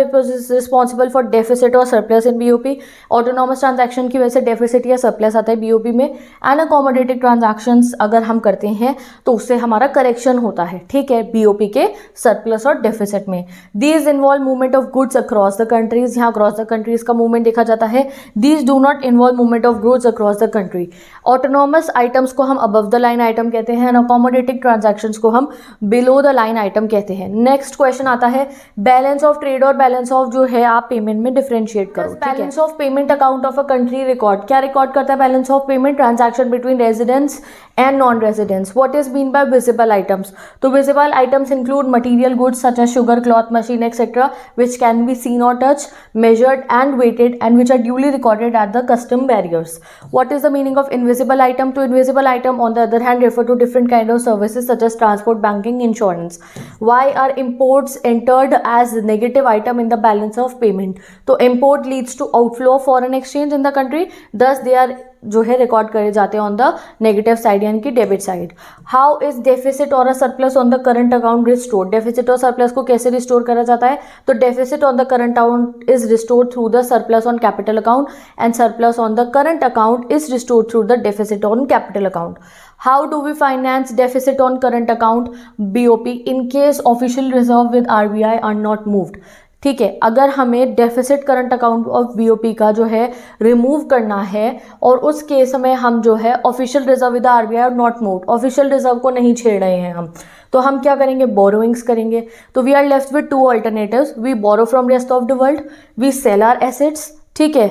[SPEAKER 1] responsible for deficit or surplus in BOP. Autonomous transaction की वजह से डेफिसिट या सरप्लस आता है BOP में। एंड अकोमोडेटिव ट्रांजैक्शंस अगर हम करते हैं तो उससे हमारा करेक्शन होता है, ठीक है, BOP के सरप्लस और डेफिसिट में। These involve movement of goods across the countries। यहाँ across the countries का मूवमेंट देखा जाता है। These do not involve movement of goods across the country। Autonomous items को हम अबव द लाइन आइटम कहते हैं, अकोमोडेटिव ट्रांजैक्शंस को हम बिलो द लाइन आइटम कहते हैं। नेक्स्ट क्वेश्चन आता है, बैलेंस ऑफ ट्रेड और बैलेंस ऑफ जो है आप पेमेंट में डिफरेंशिएट करो। Balance of payment account of a country record, क्या रिकॉर्ड करता है balance of payment? Transaction between residents and non residents. What is mean by visible items? तो visible items include material goods such as sugar, cloth, machine etcetera which can be seen or touch, measured and weighted and which are duly recorded at the custom barriers. What is the meaning of invisible item? To invisible item on the other hand refer to different kind of services such as transport, banking, insurance. Why are imports entered as negative item in the balance of payment? तो import leads to outflow of foreign exchange in the country, thus they are जो है record करे जाते हैं on the negative side यानी कि debit side. How is deficit or a surplus on the current account restored? Deficit और surplus को कैसे रिस्टोर करा जाता है? तो deficit on the current account is restored through the surplus on capital account and surplus on the current account is restored through the deficit on capital account. How do we finance deficit on current account BOP in case official reserve with RBI are not moved? ठीक है, अगर हमें deficit current account of BOP का जो है remove करना है और उस केस में हम जो है ऑफिशियल रिजर्व विद RBI और नॉट मूव्ड, ऑफिशियल रिजर्व को नहीं छेड़ रहे हैं हम, तो हम क्या करेंगे, बोरोइंग्स करेंगे। तो we are left with two alternatives, we borrow from rest of the world, we sell our assets, ठीक है,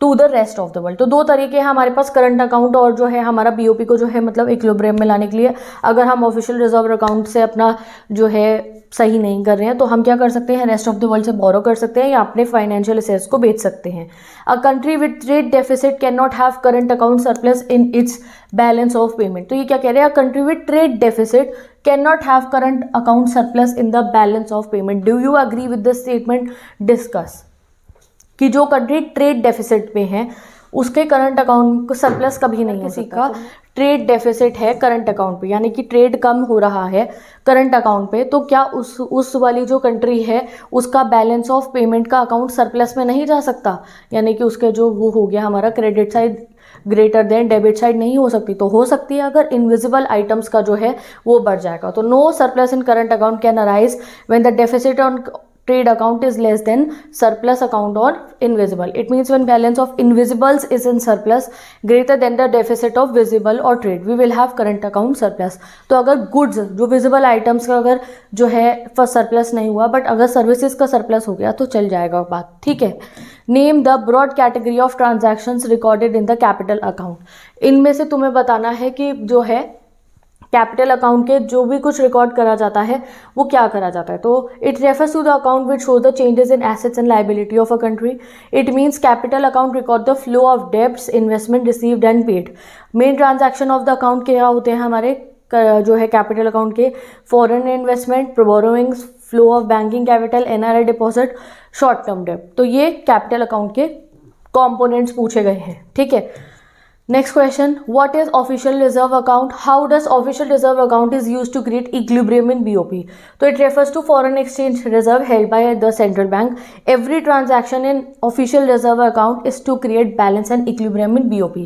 [SPEAKER 1] to the rest of the world. तो दो तरीके हैं हमारे पास करंट अकाउंट और जो है हमारा बीओपी को जो है मतलब इक्विलिब्रियम में लाने के लिए। अगर हम ऑफिशियल रिजर्व अकाउंट से अपना जो है सही नहीं कर रहे हैं तो हम क्या कर सकते हैं, रेस्ट ऑफ द वर्ल्ड से बोरो कर सकते हैं या अपने फाइनेंशियल असेट्स को बेच सकते हैं। A country with trade deficit can not have current account surplus in its balance of payment. तो ये क्या कह रहे हैं, a country with trade deficit can not have current account surplus in the balance of payment. Do you agree with this statement? Discuss. कि जो country trade deficit पे है उसके करंट अकाउंट को सरप्लस कभी नहीं हो सकता। किसी का ट्रेड डेफिसिट है करंट अकाउंट पे, यानी कि ट्रेड कम हो रहा है करंट अकाउंट पे, तो क्या उस वाली जो कंट्री है उसका बैलेंस ऑफ पेमेंट का अकाउंट सरप्लस में नहीं जा सकता, यानी कि उसके जो वो हो गया हमारा credit side greater than debit side नहीं हो सकती? तो हो सकती है अगर इनविजिबल आइटम्स का जो है वो बढ़ जाएगा। तो no surplus in current account can arise when the deficit on trade account is less than surplus account or invisible. It means when balance of invisibles is in surplus greater than the deficit of visible or trade, we will have current account surplus. तो अगर goods जो visible items का अगर जो है surplus नहीं हुआ but अगर services का surplus हो गया तो चल जाएगा बात, ठीक है। Name the broad category of transactions recorded in the capital account. इनमें से तुम्हें बताना है कि जो है कैपिटल अकाउंट के जो भी कुछ रिकॉर्ड करा जाता है वो क्या करा जाता है। तो it refers to the account which shows the changes in assets and liability of a country. It means capital account record the flow of debts, investment received and paid. Main transaction of the account क्या होते हैं हमारे जो है capital account के, foreign investment, borrowings, flow of banking capital, NRI deposit, short term डेब्ट। तो ये कैपिटल अकाउंट के कॉम्पोनेंट्स पूछे गए हैं, ठीक है। Next question, what is official reserve account? How does official reserve account is used to create equilibrium in BOP? So it refers to foreign exchange reserve held by the central bank. Every transaction in official reserve account is to create balance and equilibrium in BOP.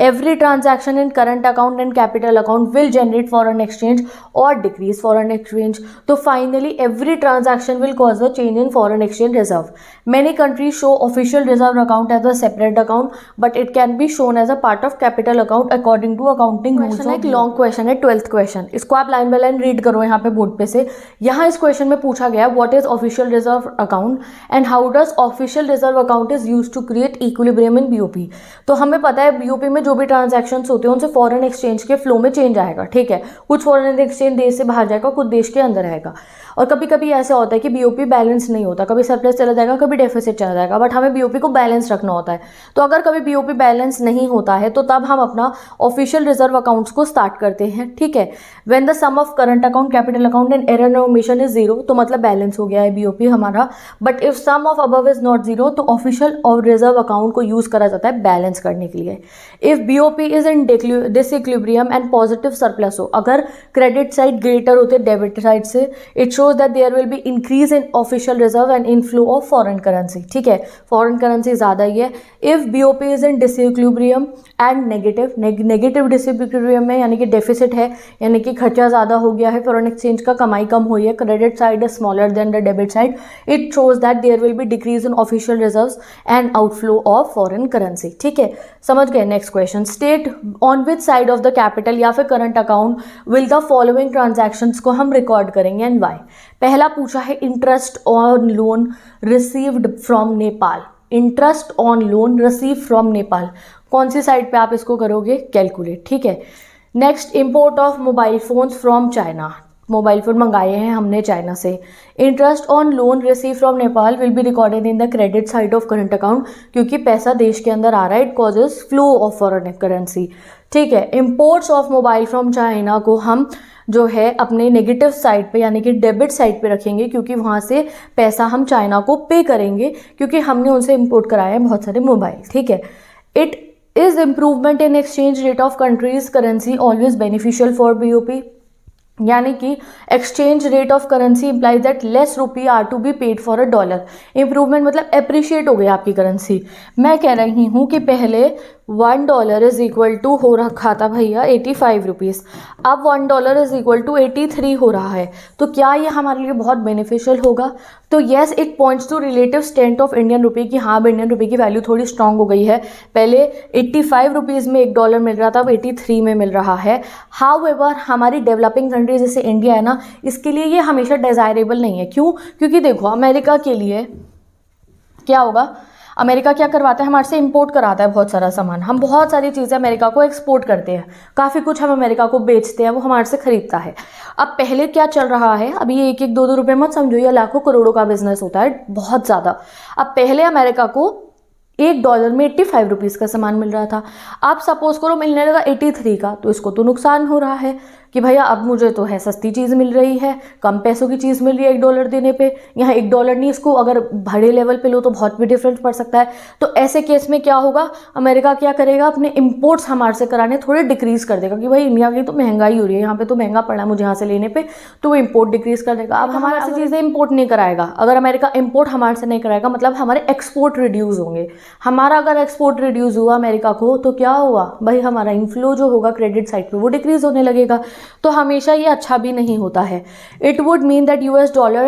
[SPEAKER 1] Every transaction in current account and capital account will generate foreign exchange or decrease foreign exchange. So finally, every transaction will cause a change in foreign exchange reserve. Many countries show official reserve account as a separate account, but it can be shown as a part of capital account according to accounting rules. एक long question है, 12th question, इसको आप line by line read करो यहाँ पे board पे से। यहाँ इस क्वेश्चन में पूछा गया what is official reserve account and how does official reserve account is used to create equilibrium in BOP. तो हमें पता है बीओपी में जो भी ट्रांजैक्शंस होते हैं उनसे फॉरेन एक्सचेंज के फ्लो में चेंज आएगा, ठीक है। कुछ फॉरेन एक्सचेंज देश से बाहर जाएगा, कुछ देश के अंदर आएगा। और कभी कभी ऐसा होता है कि बीओपी बैलेंस नहीं होता, कभी सरप्लस चला जाएगा, कभी डेफिसिट चला जाएगा, बट हमें बीओपी को बैलेंस रखना होता है। तो अगर कभी बीओपी बैलेंस नहीं होता है तो तब हम अपना ऑफिशियल रिजर्व अकाउंट्स को स्टार्ट करते हैं, ठीक है। When the sum of current account, capital account and error omission is zero, तो मतलब बैलेंस हो गया है बीओपी हमारा। But if sum of above is not zero तो ऑफिशियल और रिजर्व अकाउंट को यूज करा जाता है बैलेंस करने के लिए। If BOP is in disequilibrium and positive surplus हो, अगर क्रेडिट साइड ग्रेटर होते डेबिट साइड से, it shows that there will be increase in official reserve and inflow of foreign currency, ठीक है। फॉरेन करेंसी ज्यादा ही है। If BOP is in disequilibrium and negative disequilibrium में, यानी कि डेफिसिट है, यानी कि खर्चा ज़्यादा हो गया है, फॉरेन एक्सचेंज का कमाई कम हुई है, credit side is smaller than the debit side, it shows that there will be decrease in official reserves and outflow of foreign currency, ठीक है। समझ गए। Next question, state on which side of the capital या फिर current account will the following transactions को हम record करेंगे and why. पहला पूछा है interest on loan received from Nepal. Interest on loan receive from Nepal, कौन सी साइड पे आप इसको करोगे कैलकुलेट, ठीक है। Next, import of mobile phones from China, mobile phone मंगाए हैं हमने चाइना से। Interest on loan receive from Nepal will be recorded in the credit side of current account, क्योंकि पैसा देश के अंदर आ रहा है, it causes flow of foreign currency, ठीक है। Imports of mobile from China को हम जो है अपने नेगेटिव साइड पे यानी कि डेबिट साइड पे रखेंगे, क्योंकि वहाँ से पैसा हम चाइना को पे करेंगे, क्योंकि हमने उनसे इंपोर्ट कराए हैं बहुत सारे मोबाइल, ठीक है। It is improvement in exchange rate of country's currency always beneficial for BOP, यानी कि exchange rate of currency implies that less rupee are to be paid for a dollar. Improvement मतलब appreciate हो गई आपकी currency. मैं कह रही हूँ कि पहले $1 इज इक्वल टू हो रखा था भैया 85 रुपीज़, अब $1 इज इक्वल टू 83 हो रहा है। तो क्या ये हमारे लिए बहुत बेनिफिशियल होगा? तो yes, it points to relative strength of Indian rupee कि हाँ, इंडियन रुपी की वैल्यू थोड़ी स्ट्रांग हो गई है। पहले 85 रुपीज़ में $1 मिल रहा था, अब 83 में मिल रहा है। हाउएवर हमारी डेवलपिंग कंट्री कंट्री जैसे इंडिया है ना, इसके लिए ये हमेशा डिज़ायरेबल नहीं है। क्यों? क्योंकि देखो अमेरिका के लिए क्या होगा, अमेरिका क्या करवाता है, हमारे से इंपोर्ट कराता है बहुत सारा सामान। हम बहुत सारी चीज़ें अमेरिका को एक्सपोर्ट करते हैं, काफ़ी कुछ हम अमेरिका को बेचते हैं, वो हमारे से खरीदता है। अब पहले क्या चल रहा है, अभी ये 1-1, 2-2 रुपये मत समझो, ये लाखों करोड़ों का बिजनेस होता है, बहुत ज़्यादा। अब पहले अमेरिका को $1 में 85 रुपीज़ का सामान मिल रहा था, अब सपोज करो मिलने लगा 83 का, तो इसको तो नुकसान हो रहा है कि भैया अब मुझे तो है सस्ती चीज़ मिल रही है, कम पैसों की चीज़ मिल रही है $1 देने पे। यहाँ $1 नहीं, इसको अगर बड़े लेवल पे लो तो बहुत भी डिफरेंस पड़ सकता है। तो ऐसे केस में क्या होगा, अमेरिका क्या करेगा, अपने इंपोर्ट्स हमारे से कराने थोड़े डिक्रीज़ कर देगा कि भाई इंडिया की तो महंगाई हो रही है, यहाँ पे तो महंगा पड़ा मुझे यहाँ से लेने पे, तो वो इंपोर्ट डिक्रीज़ कर देगा। अब हमारे से चीज़ें इंपोर्ट नहीं कराएगा, अगर अमेरिका इंपोर्ट हमारे से नहीं कराएगा मतलब हमारे एक्सपोर्ट रिड्यूस होंगे। हमारा अगर एक्सपोर्ट रिड्यूस हुआ अमेरिका को तो क्या हुआ भाई, हमारा इनफ्लो जो होगा क्रेडिट साइड पे वो डिक्रीज होने लगेगा। तो हमेशा ये अच्छा भी नहीं होता है। It would mean that US dollar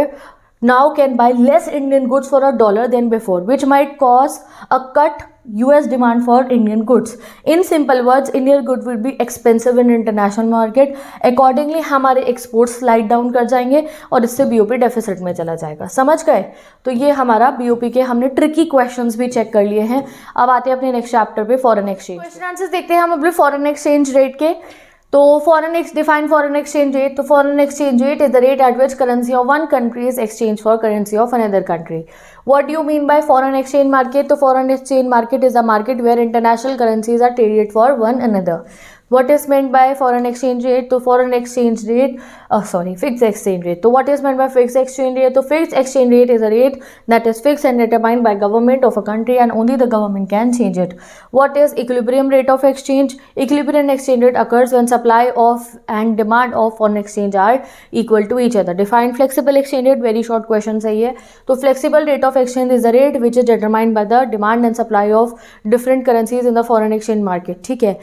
[SPEAKER 1] now can buy less Indian goods for $1 than before, which might cause a cut US demand for Indian goods. In simple words, Indian good will be expensive in international market. Accordingly हमारे export slide down कर जाएंगे और इससे BOP deficit में चला जाएगा। समझ गए? तो ये हमारा BOP के हमने ट्रिकी क्वेश्चंस भी चेक कर लिए हैं। अब आते हैं अपने नेक्स्ट चैप्टर पे, फॉरेन एक्सचेंज। क्वेश्चन आंसर्स देखते हैं हम अपने फॉरेन एक्सचेंज रेट के। तो डिफाइन फॉरेन एक्सचेंज रेट। तो foreign exchange rate is the rate at which currency of one country is exchange for currency of another country. What do you mean by foreign exchange market? तो foreign exchange market is a market where international currencies are traded for one another. What is meant by foreign exchange rate? तो foreign exchange rate, fixed exchange rate. तो what is meant by fixed exchange rate? तो fixed exchange rate is a rate that is fixed and determined by government of a country and only the government can change it. What is equilibrium rate of exchange? Equilibrium exchange rate occurs when supply of and demand of foreign exchange are equal to each other. Define flexible exchange rate. Very short question सही है। तो flexible rate of exchange is the rate which is determined by the demand and supply of different currencies in the foreign exchange market. ठीक है।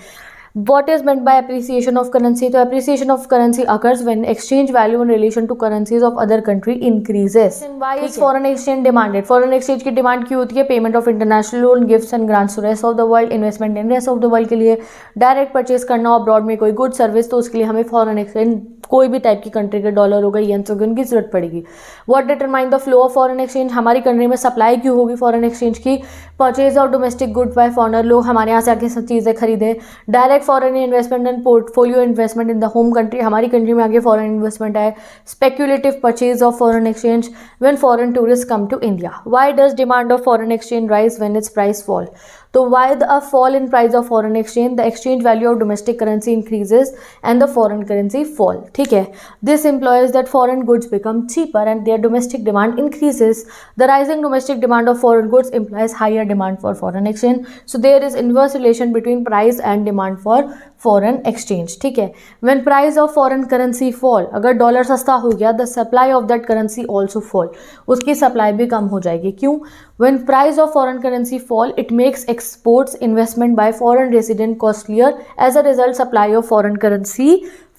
[SPEAKER 1] What is meant by appreciation of currency? तो appreciation of currency occurs when exchange value in relation to currencies of other country increases. Why is foreign exchange demanded? Foreign exchange की demand क्यों होती है? Payment of international loan, gifts and grants to rest of the world, investment in rest of the world के लिए, direct purchase करना abroad में कोई good service, तो उसके लिए हमें फॉरेन एक्सचेंज कोई भी टाइप की कंट्री के डॉलर हो गई, येन्स हो गई, उनकी जरूरत पड़ेगी। What determine the flow of foreign exchange? हमारी कंट्री में सप्लाई क्यों होगी फॉरेन एक्सचेंज की? Purchase of domestic good by foreigner, लोग हमारे यहाँ से आके सब चीज़ें खरीदें। Direct foreign investment and portfolio investment in the home country, हमारी कंट्री में आगे फॉरेन इन्वेस्टमेंट आए। Speculative purchase of foreign exchange when foreign tourist come to India. Why does demand of foreign exchange rise when it's price fall? तो why the fall in price of foreign exchange? The exchange value of domestic currency increases and the foreign currency fall. ठीक है। This implies that foreign goods become cheaper and their domestic demand increases. The rising domestic demand of foreign goods implies higher demand for foreign exchange. So there is inverse relation between price and demand for foreign exchange. ठीक है। When price of foreign currency fall, अगर dollar सस्ता हो गया, the supply of that currency also fall. उसकी supply भी कम हो जाएगी। क्यों? When price of foreign currency fall, it makes exports investment by foreign resident costlier. As a result, supply of foreign currency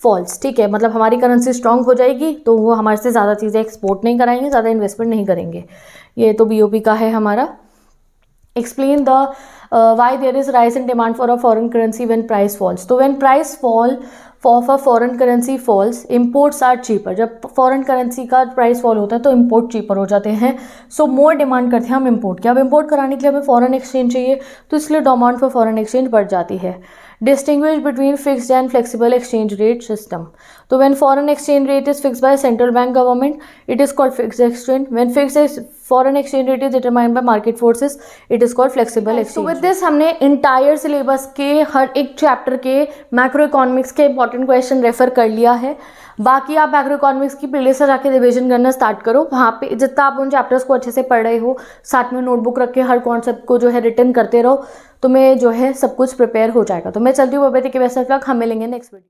[SPEAKER 1] falls. ठीक है, मतलब हमारी करेंसी स्ट्रांग हो जाएगी तो वो हमारे से ज़्यादा चीज़ें एक्सपोर्ट नहीं कराएंगे, ज़्यादा इन्वेस्टमेंट नहीं करेंगे। ये तो BOP का है हमारा। Explain the why there is rise in demand for a foreign currency when price falls. तो when price fall of a foreign currency falls, imports are cheaper. जब foreign currency का प्राइस फॉल होता है तो import cheaper हो जाते हैं, so more demand करते हैं हम import की। अब import कराने के लिए हमें foreign exchange चाहिए, तो इसलिए डिमांड for foreign exchange बढ़ जाती है। Distinguish between fixed and flexible exchange rate system. तो when foreign exchange rate is fixed by central bank government, it is called fixed exchange. When foreign exchange rate is determined by market forces, it is called flexible exchange. So with this हमने entire syllabus के हर एक chapter के macro economics के important question refer कर लिया है। बाकी आप मैक्रो इकोनॉमिक्स की प्लेलिस्ट से जाके रिवीजन करना स्टार्ट करो। वहाँ पे जितना आप उन चैप्टर्स को अच्छे से पढ़ रहे हो, साथ में नोटबुक रख के हर कॉन्सेप्ट को जो है रिटर्न करते रहो, तुम्हें जो है सब कुछ प्रिपेयर हो जाएगा। तो मैं चलती हूँ, bye bye, take care, best of luck. हम मिलेंगे नेक्स्ट वीडियो।